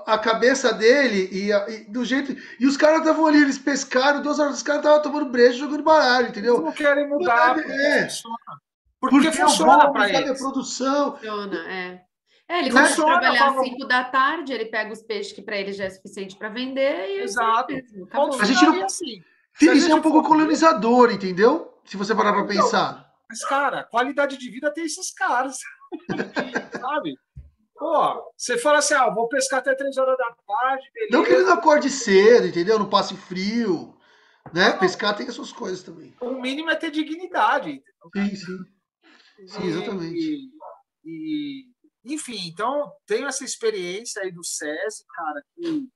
[SPEAKER 1] a cabeça dele e do jeito. E os caras estavam ali, eles pescaram, 2 horas, os caras estavam tomando brejo, jogando baralho,
[SPEAKER 3] eles
[SPEAKER 1] entendeu?
[SPEAKER 3] não querem mudar porque funciona. Porque
[SPEAKER 1] Porque o
[SPEAKER 3] funciona
[SPEAKER 1] volume,
[SPEAKER 3] para
[SPEAKER 1] sabe, a
[SPEAKER 3] eles.
[SPEAKER 1] produção.
[SPEAKER 2] Funciona, é. Ele começa a
[SPEAKER 3] Funciona,
[SPEAKER 2] trabalhar às
[SPEAKER 3] fala,
[SPEAKER 2] 5 da tarde, ele pega os peixes que para ele já é suficiente para vender e é isso aí
[SPEAKER 3] exato.
[SPEAKER 2] mesmo,
[SPEAKER 3] Ponto
[SPEAKER 2] acabou.
[SPEAKER 1] A gente
[SPEAKER 3] final.
[SPEAKER 1] não.
[SPEAKER 3] E assim, se a
[SPEAKER 1] Isso é um
[SPEAKER 3] gente
[SPEAKER 1] pouco
[SPEAKER 3] for ver,
[SPEAKER 1] colonizador, entendeu? Se você parar pra
[SPEAKER 3] então,
[SPEAKER 1] pensar.
[SPEAKER 3] mas, cara, qualidade de vida tem esses caras, sabe? Pô, você fala assim, vou pescar até 3 horas da tarde,
[SPEAKER 1] Não que ele
[SPEAKER 3] beleza.
[SPEAKER 1] não acorde cedo, entendeu? Não passe frio, né?
[SPEAKER 3] Não,
[SPEAKER 1] Pescar tem as suas coisas também.
[SPEAKER 3] o mínimo é ter dignidade, entendeu, cara?
[SPEAKER 1] Sim, sim. Sim, exatamente.
[SPEAKER 3] E, e, enfim, então, tenho essa experiência aí do SESI, cara, que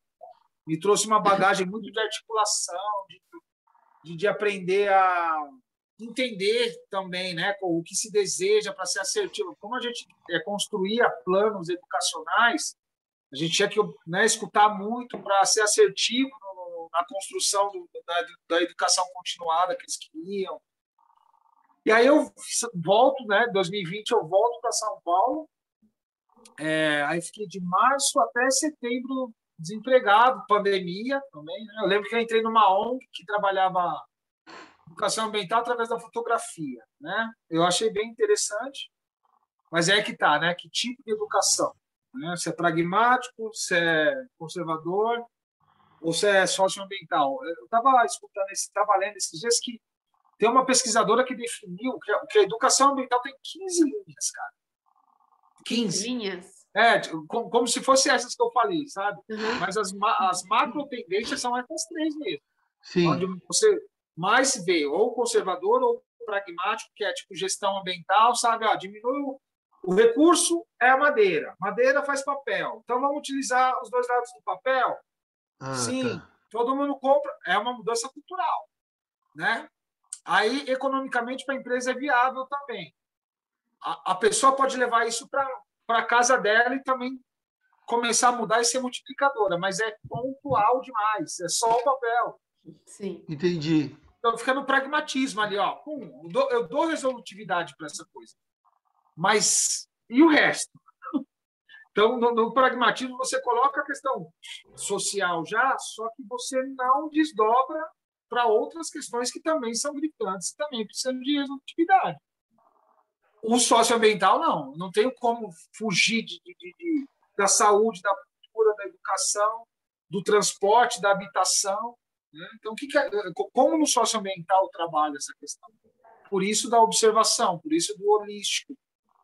[SPEAKER 3] me trouxe uma bagagem muito de articulação, de aprender a entender também, né, o que se deseja para ser assertivo. Como a gente construía planos educacionais, a gente tinha que, né, escutar muito para ser assertivo na construção da educação continuada que eles queriam. E aí eu volto, né, em 2020 eu volto para São Paulo, aí fiquei de março até setembro desempregado, pandemia também, né? Eu lembro que eu entrei numa ONG que trabalhava educação ambiental através da fotografia, né? Eu achei bem interessante, mas é que tá, né? Que tipo de educação? Né? Se é pragmático, se é conservador ou se é socioambiental. Eu estava escutando, estava lendo esses dias que Tem uma pesquisadora que definiu que a educação ambiental tem 15 linhas, cara.
[SPEAKER 2] 15 linhas?
[SPEAKER 3] Como se fossem essas que eu falei, sabe?
[SPEAKER 2] Uhum.
[SPEAKER 3] Mas as macro tendências são essas 3 mesmo.
[SPEAKER 1] Sim.
[SPEAKER 3] Onde você mais vê ou conservador ou pragmático, que é tipo gestão ambiental, sabe? Diminui o recurso é a madeira. Madeira faz papel. Então vamos utilizar os 2 lados do papel? Sim.
[SPEAKER 1] Tá.
[SPEAKER 3] Todo mundo compra. É uma mudança cultural, né? Aí, economicamente, para a empresa é viável também. A pessoa pode levar isso para a casa dela e também começar a mudar e ser multiplicadora, mas é pontual demais, é só o papel.
[SPEAKER 2] Sim.
[SPEAKER 1] Entendi.
[SPEAKER 3] Então, fica no pragmatismo ali, ó. Eu dou resolutividade para essa coisa. Mas e o resto? Então, no pragmatismo, você coloca a questão social já, só que você não desdobra para outras questões que também são gritantes, também precisam de resolutividade. O socioambiental, não tenho como fugir da saúde, da cultura, da educação, do transporte, da habitação. Né? Então, como no socioambiental trabalha essa questão? Por isso da observação, por isso do holístico,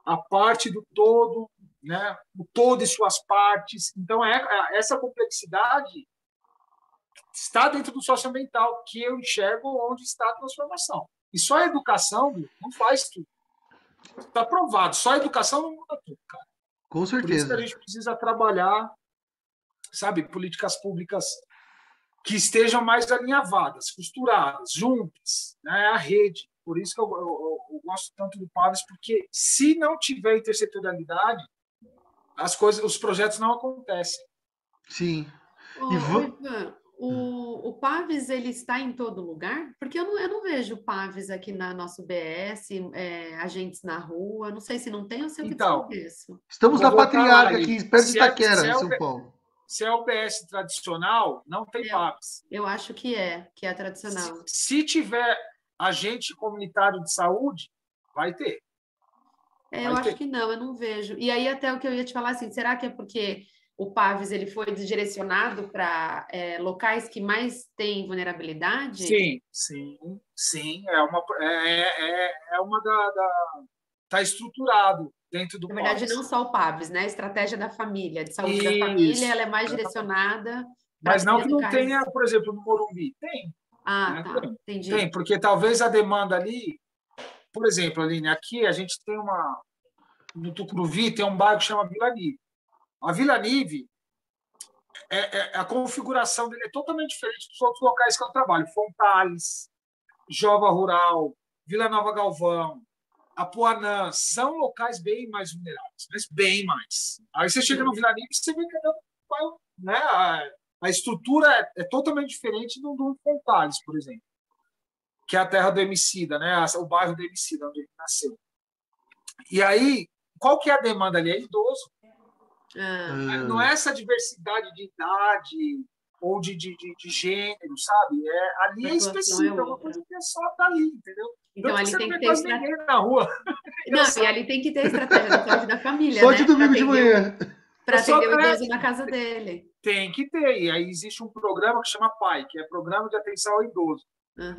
[SPEAKER 3] a parte do todo, né? O todo e suas partes. Então, essa complexidade está dentro do socioambiental, que eu enxergo onde está a transformação. E só a educação não faz tudo. Está provado. Só a educação não muda tudo, cara.
[SPEAKER 1] Com certeza.
[SPEAKER 3] Por isso que a gente precisa trabalhar, sabe, políticas públicas que estejam mais alinhavadas, costuradas, juntas, né, a rede. Por isso que eu gosto tanto do Paves, porque se não tiver intersetorialidade, os projetos não acontecem.
[SPEAKER 1] Sim.
[SPEAKER 2] Ivan, o Paves, ele está em todo lugar? Porque eu não vejo Paves aqui na nossa UBS, agentes na rua, não sei se não tem ou se eu desconheço.
[SPEAKER 1] Estamos na Patriarca, aqui perto de Itaquera, em São Paulo.
[SPEAKER 3] Se é UBS tradicional, não tem Paves.
[SPEAKER 2] Eu acho que é tradicional.
[SPEAKER 3] Se tiver agente comunitário de saúde, vai ter.
[SPEAKER 2] Eu acho que não, eu não vejo. E aí até o que eu ia te falar, assim, será que é porque o Paves ele foi direcionado para locais que mais têm vulnerabilidade?
[SPEAKER 3] Sim. É uma tá estruturado dentro do
[SPEAKER 2] Na verdade,
[SPEAKER 3] Paves.
[SPEAKER 2] não só o Paves, né? A estratégia da família, de saúde da família, ela é mais direcionada.
[SPEAKER 3] Mas não que não tenha, por exemplo, no Morumbi. Tem.
[SPEAKER 2] Tá, entendi.
[SPEAKER 3] Tem, porque talvez a demanda ali, por exemplo, Aline, aqui a gente tem no Tucuruvi tem um bairro que chama Vila Nive. A Vila Nive, a configuração dele é totalmente diferente dos outros locais que eu trabalho. Fontales, Jova Rural, Vila Nova Galvão, Apuanã, são locais bem mais vulneráveis, mas bem mais. Aí você chega no Vila Nive e você vê que né, a estrutura é totalmente diferente do Fontales, por exemplo, que é a terra do Emicida, né, o bairro do Emicida, onde ele nasceu. E aí, qual que é a demanda ali? É idoso. Não é essa diversidade de idade ou de gênero, sabe? Ali é específico, é uma coisa que é só dali, entendeu?
[SPEAKER 2] Então, ali tem que ter
[SPEAKER 3] estratégia na rua.
[SPEAKER 2] Não, e ali tem que ter estratégia da saúde da família,
[SPEAKER 1] só de domingo de manhã.
[SPEAKER 2] Para atender o idoso na casa dele.
[SPEAKER 3] Tem que ter. E aí existe um programa que chama PAI, que é Programa de Atenção ao Idoso.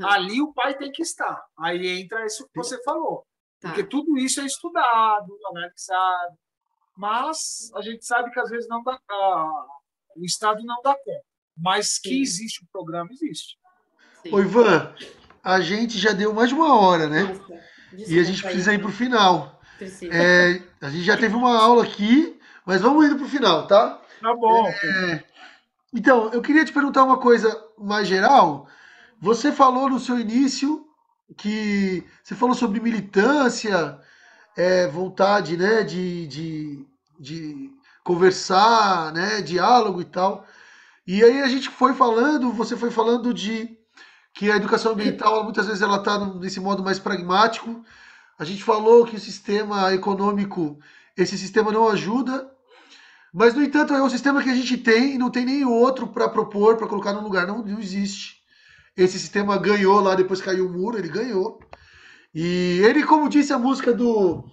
[SPEAKER 3] Ali o pai tem que estar. Aí entra isso que você falou. Porque tudo isso é estudado, analisado. Mas a gente sabe que às vezes não dá, o Estado não dá conta. Mas que existe um programa, existe.
[SPEAKER 1] Ô, Ivan, a gente já deu mais de 1 hora, né? E a gente precisa ir para o final. A gente já teve uma aula aqui, mas vamos indo para o final, tá?
[SPEAKER 3] Tá bom.
[SPEAKER 1] Então, eu queria te perguntar uma coisa mais geral. Você falou no seu início que você falou sobre militância, vontade, né, de conversar, né, diálogo e tal. E aí a gente foi falando, você foi falando de que a educação ambiental muitas vezes ela está nesse modo mais pragmático. A gente falou que o sistema econômico, esse sistema não ajuda, mas no entanto é um sistema que a gente tem e não tem nenhum outro para propor, para colocar no lugar, não existe. Esse sistema ganhou lá, depois caiu o muro, ele ganhou. E ele, como disse a música do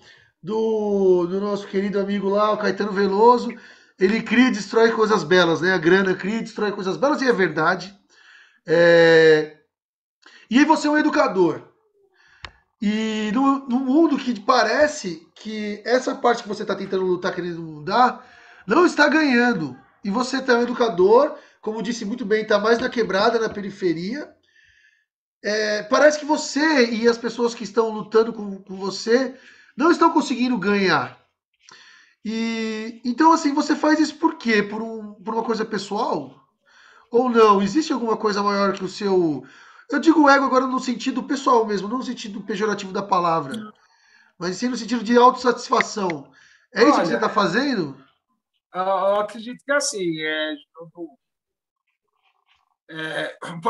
[SPEAKER 1] nosso querido amigo lá, o Caetano Veloso, ele cria e destrói coisas belas, né? A grana cria e destrói coisas belas, e é verdade. E aí você é um educador. E no mundo que parece que essa parte que você está tentando lutar, querendo mudar, não está ganhando. E você é um educador, como disse muito bem, está mais na quebrada, na periferia. Parece que você e as pessoas que estão lutando com você não estão conseguindo ganhar. E então, assim, você faz isso por quê? Por uma coisa pessoal? Ou não? Existe alguma coisa maior que o seu. Eu digo ego agora no sentido pessoal mesmo, não no sentido pejorativo da palavra, mas sim no sentido de autossatisfação. É isso que você
[SPEAKER 3] Olha,
[SPEAKER 1] está fazendo?
[SPEAKER 3] eu acredito que assim,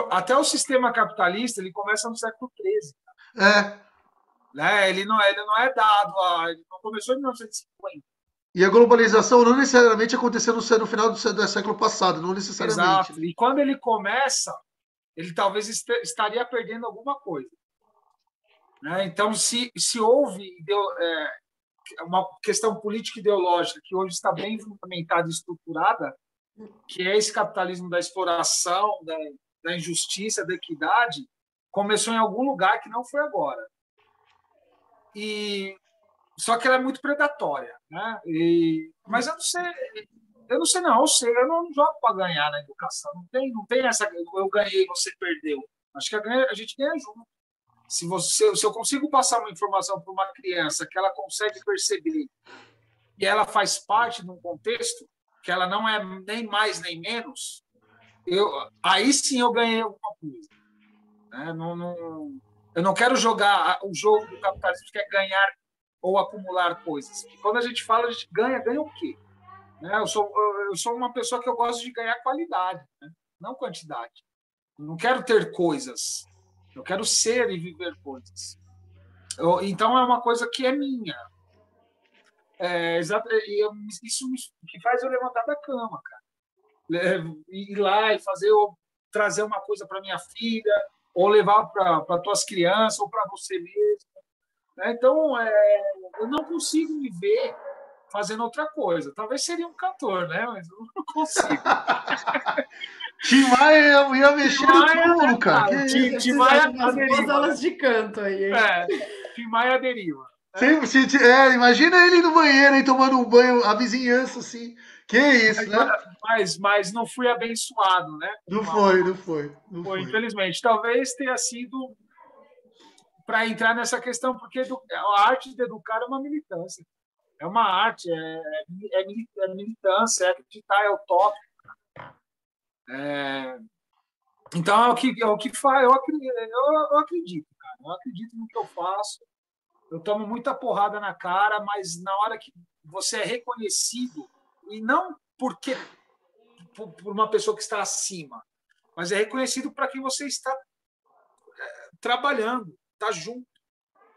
[SPEAKER 3] até o sistema capitalista ele começa no século XIII,
[SPEAKER 1] É.
[SPEAKER 3] né? Ele não é dado, ele não começou em 1950.
[SPEAKER 1] E a globalização não necessariamente aconteceu no final do século passado, não necessariamente.
[SPEAKER 3] Exato. E quando ele começa, ele talvez estaria perdendo alguma coisa, né? Então, se houve uma questão política ideológica que hoje está bem fundamentada e estruturada, que é esse capitalismo da exploração, da injustiça, da equidade, começou em algum lugar que não foi agora. E só que ela é muito predatória, né? Mas eu não sei não, eu não jogo para ganhar na educação, não tem essa eu ganhei, você perdeu. Acho que a gente ganha junto. Se eu consigo passar uma informação para uma criança que ela consegue perceber e ela faz parte de um contexto que ela não é nem mais nem menos, aí sim eu ganhei alguma coisa, né? Eu não quero jogar o jogo do capitalismo que é ganhar ou acumular coisas. E quando a gente fala, a gente ganha o quê? Né? Eu sou uma pessoa que eu gosto de ganhar qualidade, né? Não quantidade. Eu não quero ter coisas. Eu quero ser e viver coisas. Então, é uma coisa que é minha. Isso que faz eu levantar da cama, cara. Ir lá e trazer uma coisa para minha filha, ou levar para tuas crianças, ou para você mesmo. Né? Então, eu não consigo me ver fazendo outra coisa. Talvez seria um cantor, né? Mas eu não consigo.
[SPEAKER 1] Tim Maia ia
[SPEAKER 3] Tim
[SPEAKER 1] mexer no
[SPEAKER 3] Maia, né,
[SPEAKER 1] túmulo, cara. Que
[SPEAKER 3] cara?
[SPEAKER 1] isso?
[SPEAKER 2] Você
[SPEAKER 3] Tim
[SPEAKER 2] precisa de
[SPEAKER 3] Maia
[SPEAKER 2] umas boas
[SPEAKER 3] deriva, né?
[SPEAKER 2] aulas de canto aí, hein?
[SPEAKER 3] Tim Maia deriva. Né?
[SPEAKER 1] Imagina ele no banheiro aí tomando um banho, a vizinhança assim. Que isso, né?
[SPEAKER 3] Mas não fui abençoado, né?
[SPEAKER 1] Não foi, não foi, não
[SPEAKER 3] Foi,
[SPEAKER 1] foi.
[SPEAKER 3] infelizmente. Talvez tenha sido para entrar nessa questão, porque a arte de educar é uma militância. É uma arte, é militância, é acreditar, é utópico. Então, é o que faz. Eu acredito, cara. Eu acredito no que eu faço. Eu tomo muita porrada na cara, mas na hora que você é reconhecido, e não por uma pessoa que está acima, mas é reconhecido para quem você está trabalhando, está junto.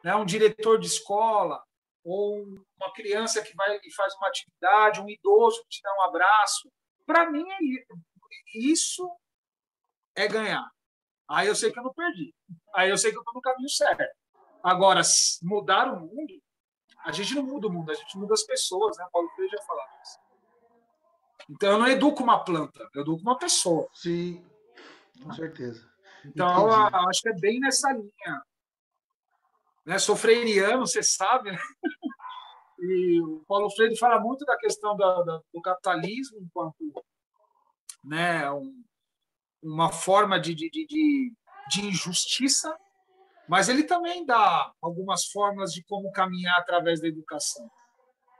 [SPEAKER 3] Né? Um diretor de escola, ou uma criança que vai e faz uma atividade, um idoso que te dá um abraço. Para mim, isso é ganhar. Aí eu sei que eu não perdi. Aí eu sei que eu estou no caminho certo. Agora, mudar o mundo, a gente não muda o mundo, a gente muda as pessoas, né? Paulo Freire já falava isso. Então, eu não educo uma planta, eu educo uma pessoa.
[SPEAKER 1] Sim, com certeza.
[SPEAKER 3] Então,
[SPEAKER 1] Entendi.
[SPEAKER 3] eu acho que é bem nessa linha. Né? Sou freiriano, você sabe, né? E o Paulo Freire fala muito da questão do capitalismo enquanto, né, uma forma de injustiça, mas ele também dá algumas formas de como caminhar através da educação.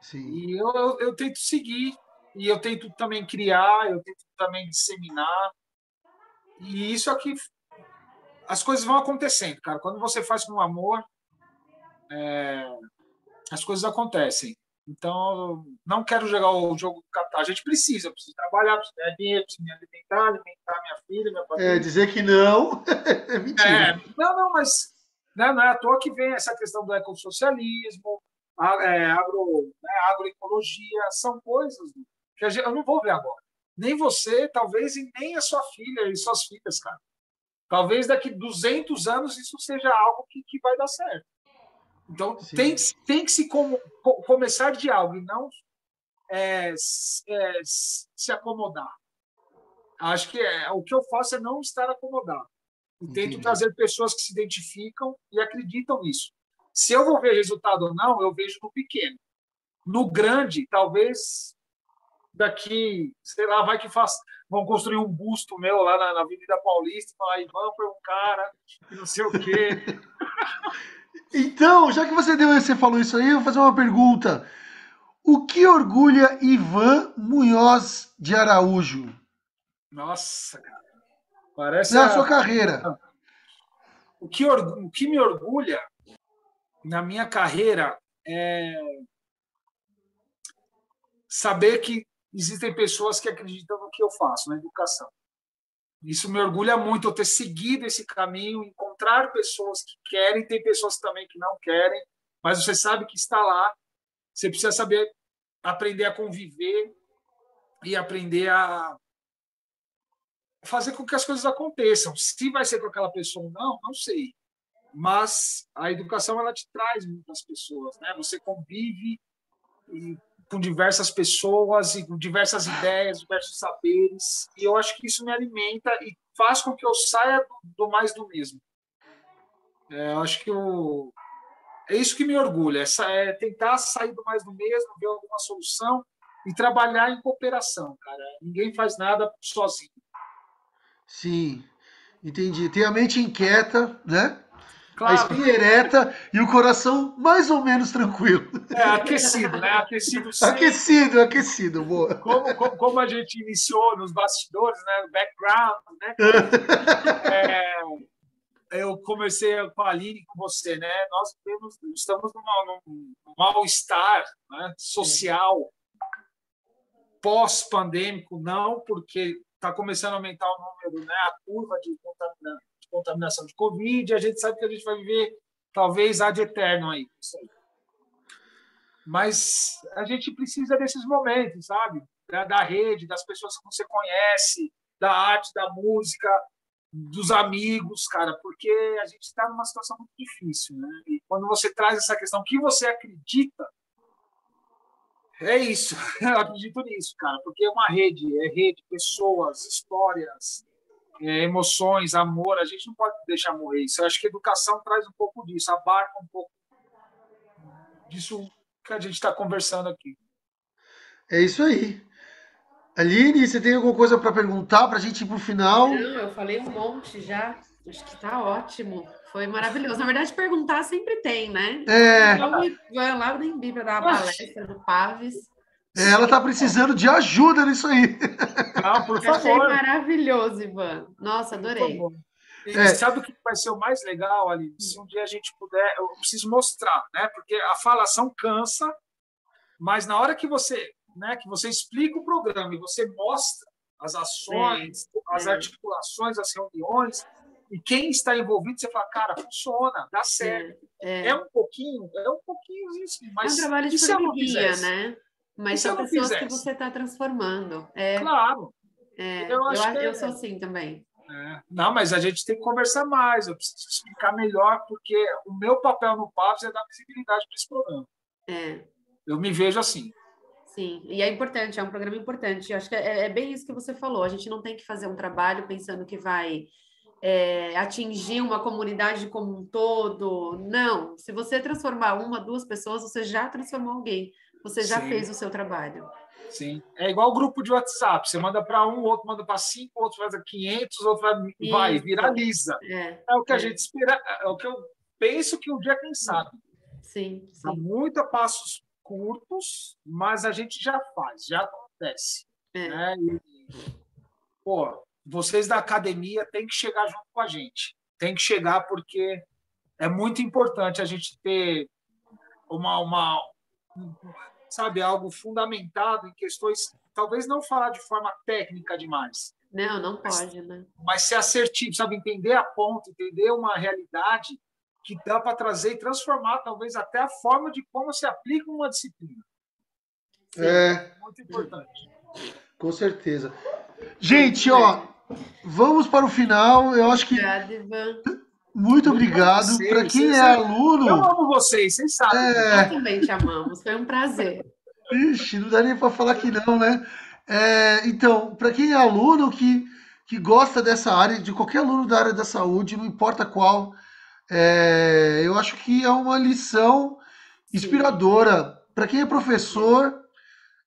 [SPEAKER 1] Sim.
[SPEAKER 3] E eu tento seguir, e eu tento também criar, eu tento também disseminar. E isso aqui, as coisas vão acontecendo, cara. Quando você faz com amor, as coisas acontecem. Então, não quero jogar o jogo do capital. A gente precisa, eu preciso trabalhar, preciso ganhar dinheiro, preciso me alimentar minha filha, minha família.
[SPEAKER 1] Dizer que não é mentira.
[SPEAKER 3] Não, mas né, não é à toa que vem essa questão do ecossocialismo, agroecologia, são coisas que eu não vou ver agora. Nem você, talvez, e nem a sua filha e suas filhas, cara. Talvez daqui 200 anos isso seja algo que vai dar certo. Então, tem que começar de algo e não se acomodar. Acho que o que eu faço é não estar acomodado. E tento trazer pessoas que se identificam e acreditam nisso. Se eu vou ver resultado ou não, eu vejo no pequeno. No grande, talvez daqui, sei lá, vai que vão construir um busto meu lá na Avenida Paulista e falar, Ivan foi um cara, e não sei o quê.
[SPEAKER 1] Então, já que você falou isso aí, eu vou fazer uma pergunta. O que orgulha Ivan Munhoz de Araújo
[SPEAKER 3] Nossa, cara. Parece
[SPEAKER 1] na sua carreira?
[SPEAKER 3] O que me orgulha na minha carreira é saber que existem pessoas que acreditam no que eu faço, na educação. Isso me orgulha muito, eu ter seguido esse caminho, encontrar pessoas que querem, tem pessoas também que não querem, mas você sabe que está lá. Você precisa saber aprender a conviver e aprender a fazer com que as coisas aconteçam. Se vai ser com aquela pessoa ou não, não sei. Mas a educação ela te traz muitas pessoas, né? Você convive com diversas pessoas e com diversas ideias, diversos saberes, e eu acho que isso me alimenta e faz com que eu saia do mais do mesmo. Eu acho que é isso que me orgulha, é tentar sair do mais do mesmo, ver alguma solução e trabalhar em cooperação, cara. Ninguém faz nada sozinho.
[SPEAKER 1] Sim, entendi. Tem a mente inquieta, né? A
[SPEAKER 3] Claro,
[SPEAKER 1] espinha ereta e o coração mais ou menos tranquilo.
[SPEAKER 3] aquecido, né? Aquecido sempre.
[SPEAKER 1] Aquecido, aquecido, boa.
[SPEAKER 3] Como a gente iniciou nos bastidores, né? No background, né? Eu comecei com a Aline, com você, né? Nós estamos num mal-estar, né? Social, pós-pandêmico, não, porque está começando a aumentar o número, né? A curva de contaminação de Covid, e a gente sabe que a gente vai viver talvez ad eterno aí. Mas a gente precisa desses momentos, sabe? Da rede, das pessoas que você conhece, da arte, da música, dos amigos, cara, porque a gente está numa situação muito difícil, né? E quando você traz essa questão que você acredita, é isso, eu acredito nisso, cara, porque é uma rede, pessoas, histórias, emoções, amor, a gente não pode deixar morrer isso. Eu acho que a educação traz um pouco disso, abarca um pouco disso que a gente está conversando aqui.
[SPEAKER 1] É isso aí. Aline, você tem alguma coisa para perguntar para a gente ir para o final?
[SPEAKER 2] Não, eu falei um monte já. Acho que tá ótimo. Foi maravilhoso. Na verdade, perguntar sempre tem, né? Então, vai lá o Nembi para dar uma palestra no Paves.
[SPEAKER 1] Ela está precisando de ajuda nisso aí.
[SPEAKER 3] Não, por favor.
[SPEAKER 2] Achei maravilhoso, Ivan. Nossa, adorei.
[SPEAKER 3] Sabe o que vai ser o mais legal, Aline? Se um dia a gente puder, eu preciso mostrar, né? Porque a falação cansa, mas na hora que você explica o programa e você mostra as ações, as articulações, as reuniões, e quem está envolvido, você fala, cara, funciona, dá certo. É um pouquinho isso, mas
[SPEAKER 2] é um trabalho de formiguinha, né? Mas são pessoas que você está transformando.
[SPEAKER 3] Claro.
[SPEAKER 2] Eu sou assim também.
[SPEAKER 3] Não, mas a gente tem que conversar mais, eu preciso explicar melhor, porque o meu papel no Paves é dar visibilidade para esse programa. Eu me vejo assim.
[SPEAKER 2] Sim, e é importante, é um programa importante. Eu acho que é bem isso que você falou. A gente não tem que fazer um trabalho pensando que vai atingir uma comunidade como um todo. Não, se você transformar uma, duas pessoas, você já transformou alguém. Você já fez o seu trabalho.
[SPEAKER 3] Sim, é igual o grupo de WhatsApp. Você manda para um, outro manda para 5, outro faz 500, outro vai, viraliza. É o que a gente espera, é o que eu penso que um dia, quem sabe.
[SPEAKER 2] Sim.
[SPEAKER 3] Há muito a passos curtos, mas a gente já faz, já acontece. Né? Vocês da academia têm que chegar junto com a gente. Tem que chegar porque é muito importante a gente ter sabe, algo fundamentado em questões, talvez não falar de forma técnica demais.
[SPEAKER 2] Não pode, né?
[SPEAKER 3] Mas ser assertivo, sabe, entender a ponta, entender uma realidade que dá para trazer e transformar, talvez, até a forma de como se aplica uma disciplina.
[SPEAKER 2] Sim.
[SPEAKER 3] Muito importante.
[SPEAKER 1] Com certeza. Gente, vamos para o final. Eu acho que...
[SPEAKER 2] Obrigada, Ivan.
[SPEAKER 1] Muito obrigado. Para quem é aluno...
[SPEAKER 3] Eu amo vocês sabem.
[SPEAKER 2] Nós também te amamos. Foi um prazer.
[SPEAKER 1] Ixi, não dá nem para falar que não, né? Então, para quem é aluno que gosta dessa área, de qualquer aluno da área da saúde, não importa qual, Eu acho que é uma lição inspiradora. Para quem é professor,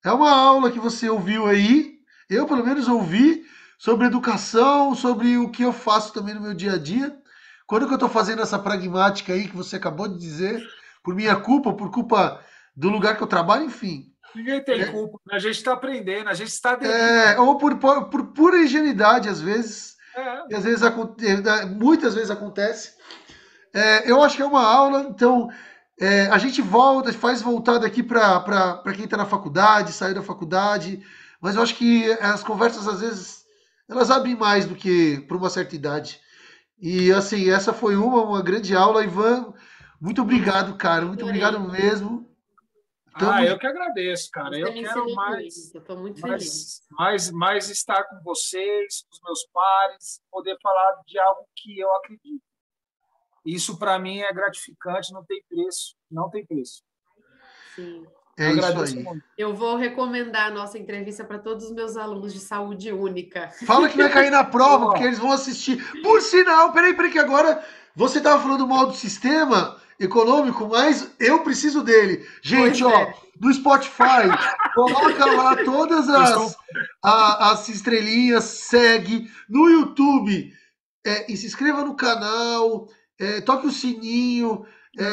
[SPEAKER 1] é uma aula que você ouviu aí, eu pelo menos ouvi, sobre educação, sobre o que eu faço também no meu dia a dia. Quando que eu estou fazendo essa pragmática aí que você acabou de dizer, por minha culpa, por culpa do lugar que eu trabalho, enfim.
[SPEAKER 3] Ninguém tem culpa, né? A gente está aprendendo, a gente está aderindo.
[SPEAKER 1] Ou por pura ingenuidade, às vezes, e às vezes muitas vezes acontece. Eu acho que é uma aula, então a gente volta, faz voltar aqui para quem está na faculdade, sair da faculdade, mas eu acho que as conversas às vezes elas abrem mais do que para uma certa idade. E assim, essa foi uma grande aula, Ivan. Muito obrigado, cara. Muito obrigado
[SPEAKER 2] Adorei.
[SPEAKER 1] mesmo. Tamo...
[SPEAKER 3] Eu que agradeço, cara.
[SPEAKER 2] Você
[SPEAKER 3] Eu
[SPEAKER 2] me
[SPEAKER 3] quero
[SPEAKER 2] ensinou muito, eu estou muito feliz.
[SPEAKER 3] mais estar com vocês, com os meus pares, poder falar de algo que eu acredito. Isso, para mim, é gratificante, não tem preço. Não tem preço.
[SPEAKER 2] Sim.
[SPEAKER 1] É isso aí.
[SPEAKER 3] Muito.
[SPEAKER 2] Eu vou recomendar a nossa entrevista para todos os meus alunos de saúde única.
[SPEAKER 1] Fala que vai cair na prova, porque eles vão assistir. Por sinal, peraí, que agora você estava falando mal do sistema econômico, mas eu preciso dele. Gente, no Spotify, coloca lá todas as estrelinhas, segue. No YouTube, e se inscreva no canal, toque o sininho,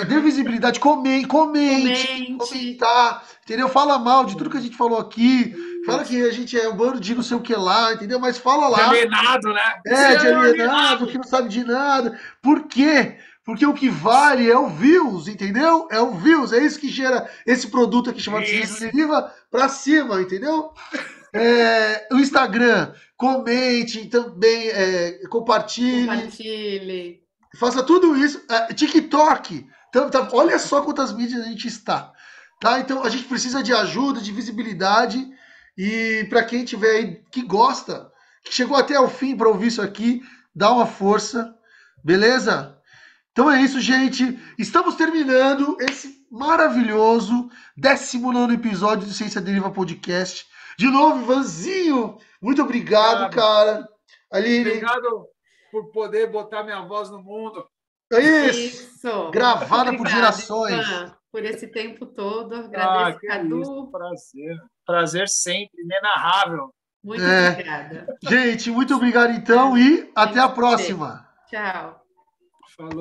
[SPEAKER 1] dê visibilidade, comente, comentar, entendeu? Fala mal de tudo que a gente falou aqui, fala que a gente é um bando de não sei o que lá, entendeu? Mas fala lá.
[SPEAKER 3] De alienado, né?
[SPEAKER 1] De alienado, que não sabe de nada. Por quê? Porque o que vale é o views, entendeu? É o views, é isso que gera esse produto aqui chamado Ciência Deriva pra cima, entendeu? O Instagram, comente também, compartilhe. Faça tudo isso. TikTok. Olha só quantas mídias a gente está. Tá? Então a gente precisa de ajuda, de visibilidade. E para quem tiver aí que gosta, que chegou até o fim para ouvir isso aqui, dá uma força. Beleza? Então é isso, gente. Estamos terminando esse maravilhoso 19º episódio do Ciência Deriva Podcast. De novo, Ivanzinho, muito obrigado, cara. Aline.
[SPEAKER 3] Obrigado por poder botar minha voz no mundo.
[SPEAKER 1] Isso. Gravada por gerações.
[SPEAKER 2] Ivan, por esse tempo todo. Agradeço, Cadu.
[SPEAKER 3] Prazer sempre, inenarrável.
[SPEAKER 2] Muito obrigada.
[SPEAKER 1] Gente, muito obrigado então e até a próxima.
[SPEAKER 2] Tchau.
[SPEAKER 3] Falou.